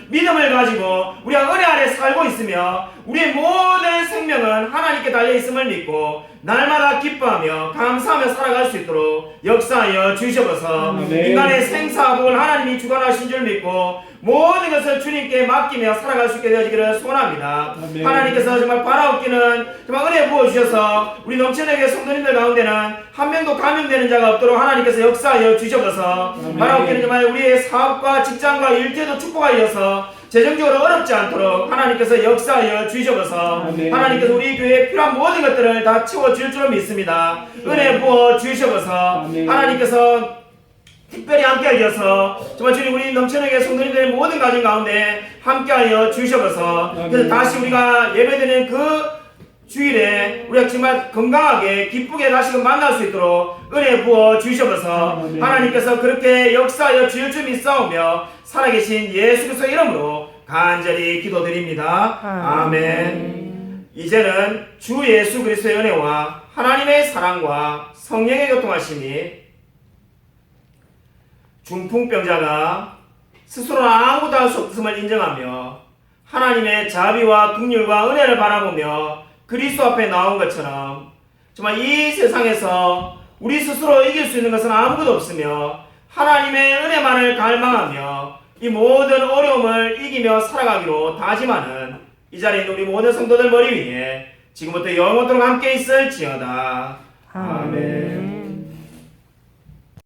믿음을 가지고 우리가 은혜 아래 살고 있으며 우리의 모든 생명은 하나님께 달려있음을 믿고 날마다 기뻐하며 감사하며 살아갈 수 있도록 역사하여 주셔서 인간의 생사복을 하나님이 주관하신 줄 믿고 모든 것을 주님께 맡기며 살아갈 수 있게 되어지기를 소원합니다. 하나님께서 정말 바라옵기는 정말 은혜 부어주셔서 우리 넘쳐나게 성도님들 가운데는 한 명도 감염되는 자가 없도록 하나님께서 역사하여 주셔서 바라옵기는 정말 우리의 사업과 직장과 일터에도 축복하여서 재정적으로 어렵지 않도록 하나님께서 역사하여 주셔서 하나님께서 우리 교회에 필요한 모든 것들을 다 채워줄 줄 믿습니다. 은혜 부어 주셔서 하나님께서 특별히 함께하여 주셔서 정말 주님 우리 넘쳐나게 성도님들의 모든 가정 가운데 함께하여 주셔서 그래서 다시 우리가 예배드리는 그 주일에 우리가 정말 건강하게 기쁘게 다시금 만날 수 있도록 은혜 부어 주셔서 하나님께서 그렇게 역사하여 주실 줄 믿사오며 살아계신 예수 그리스도의 이름으로 간절히 기도드립니다. 아멘. 이제는 주 예수 그리스도의 은혜와 하나님의 사랑과 성령의 교통하심이 중풍병자가 스스로 아무것도 할 수 없음을 인정하며 하나님의 자비와 긍휼과 은혜를 바라보며 그리스도 앞에 나온 것처럼 정말 이 세상에서 우리 스스로 이길 수 있는 것은 아무것도 없으며 하나님의 은혜만을 갈망하며 이 모든 어려움을 이기며 살아가기로 다짐하는 이 자리에 있는 우리 모든 성도들 머리 위에 지금부터 영원토록 함께 있을지어다. 아멘.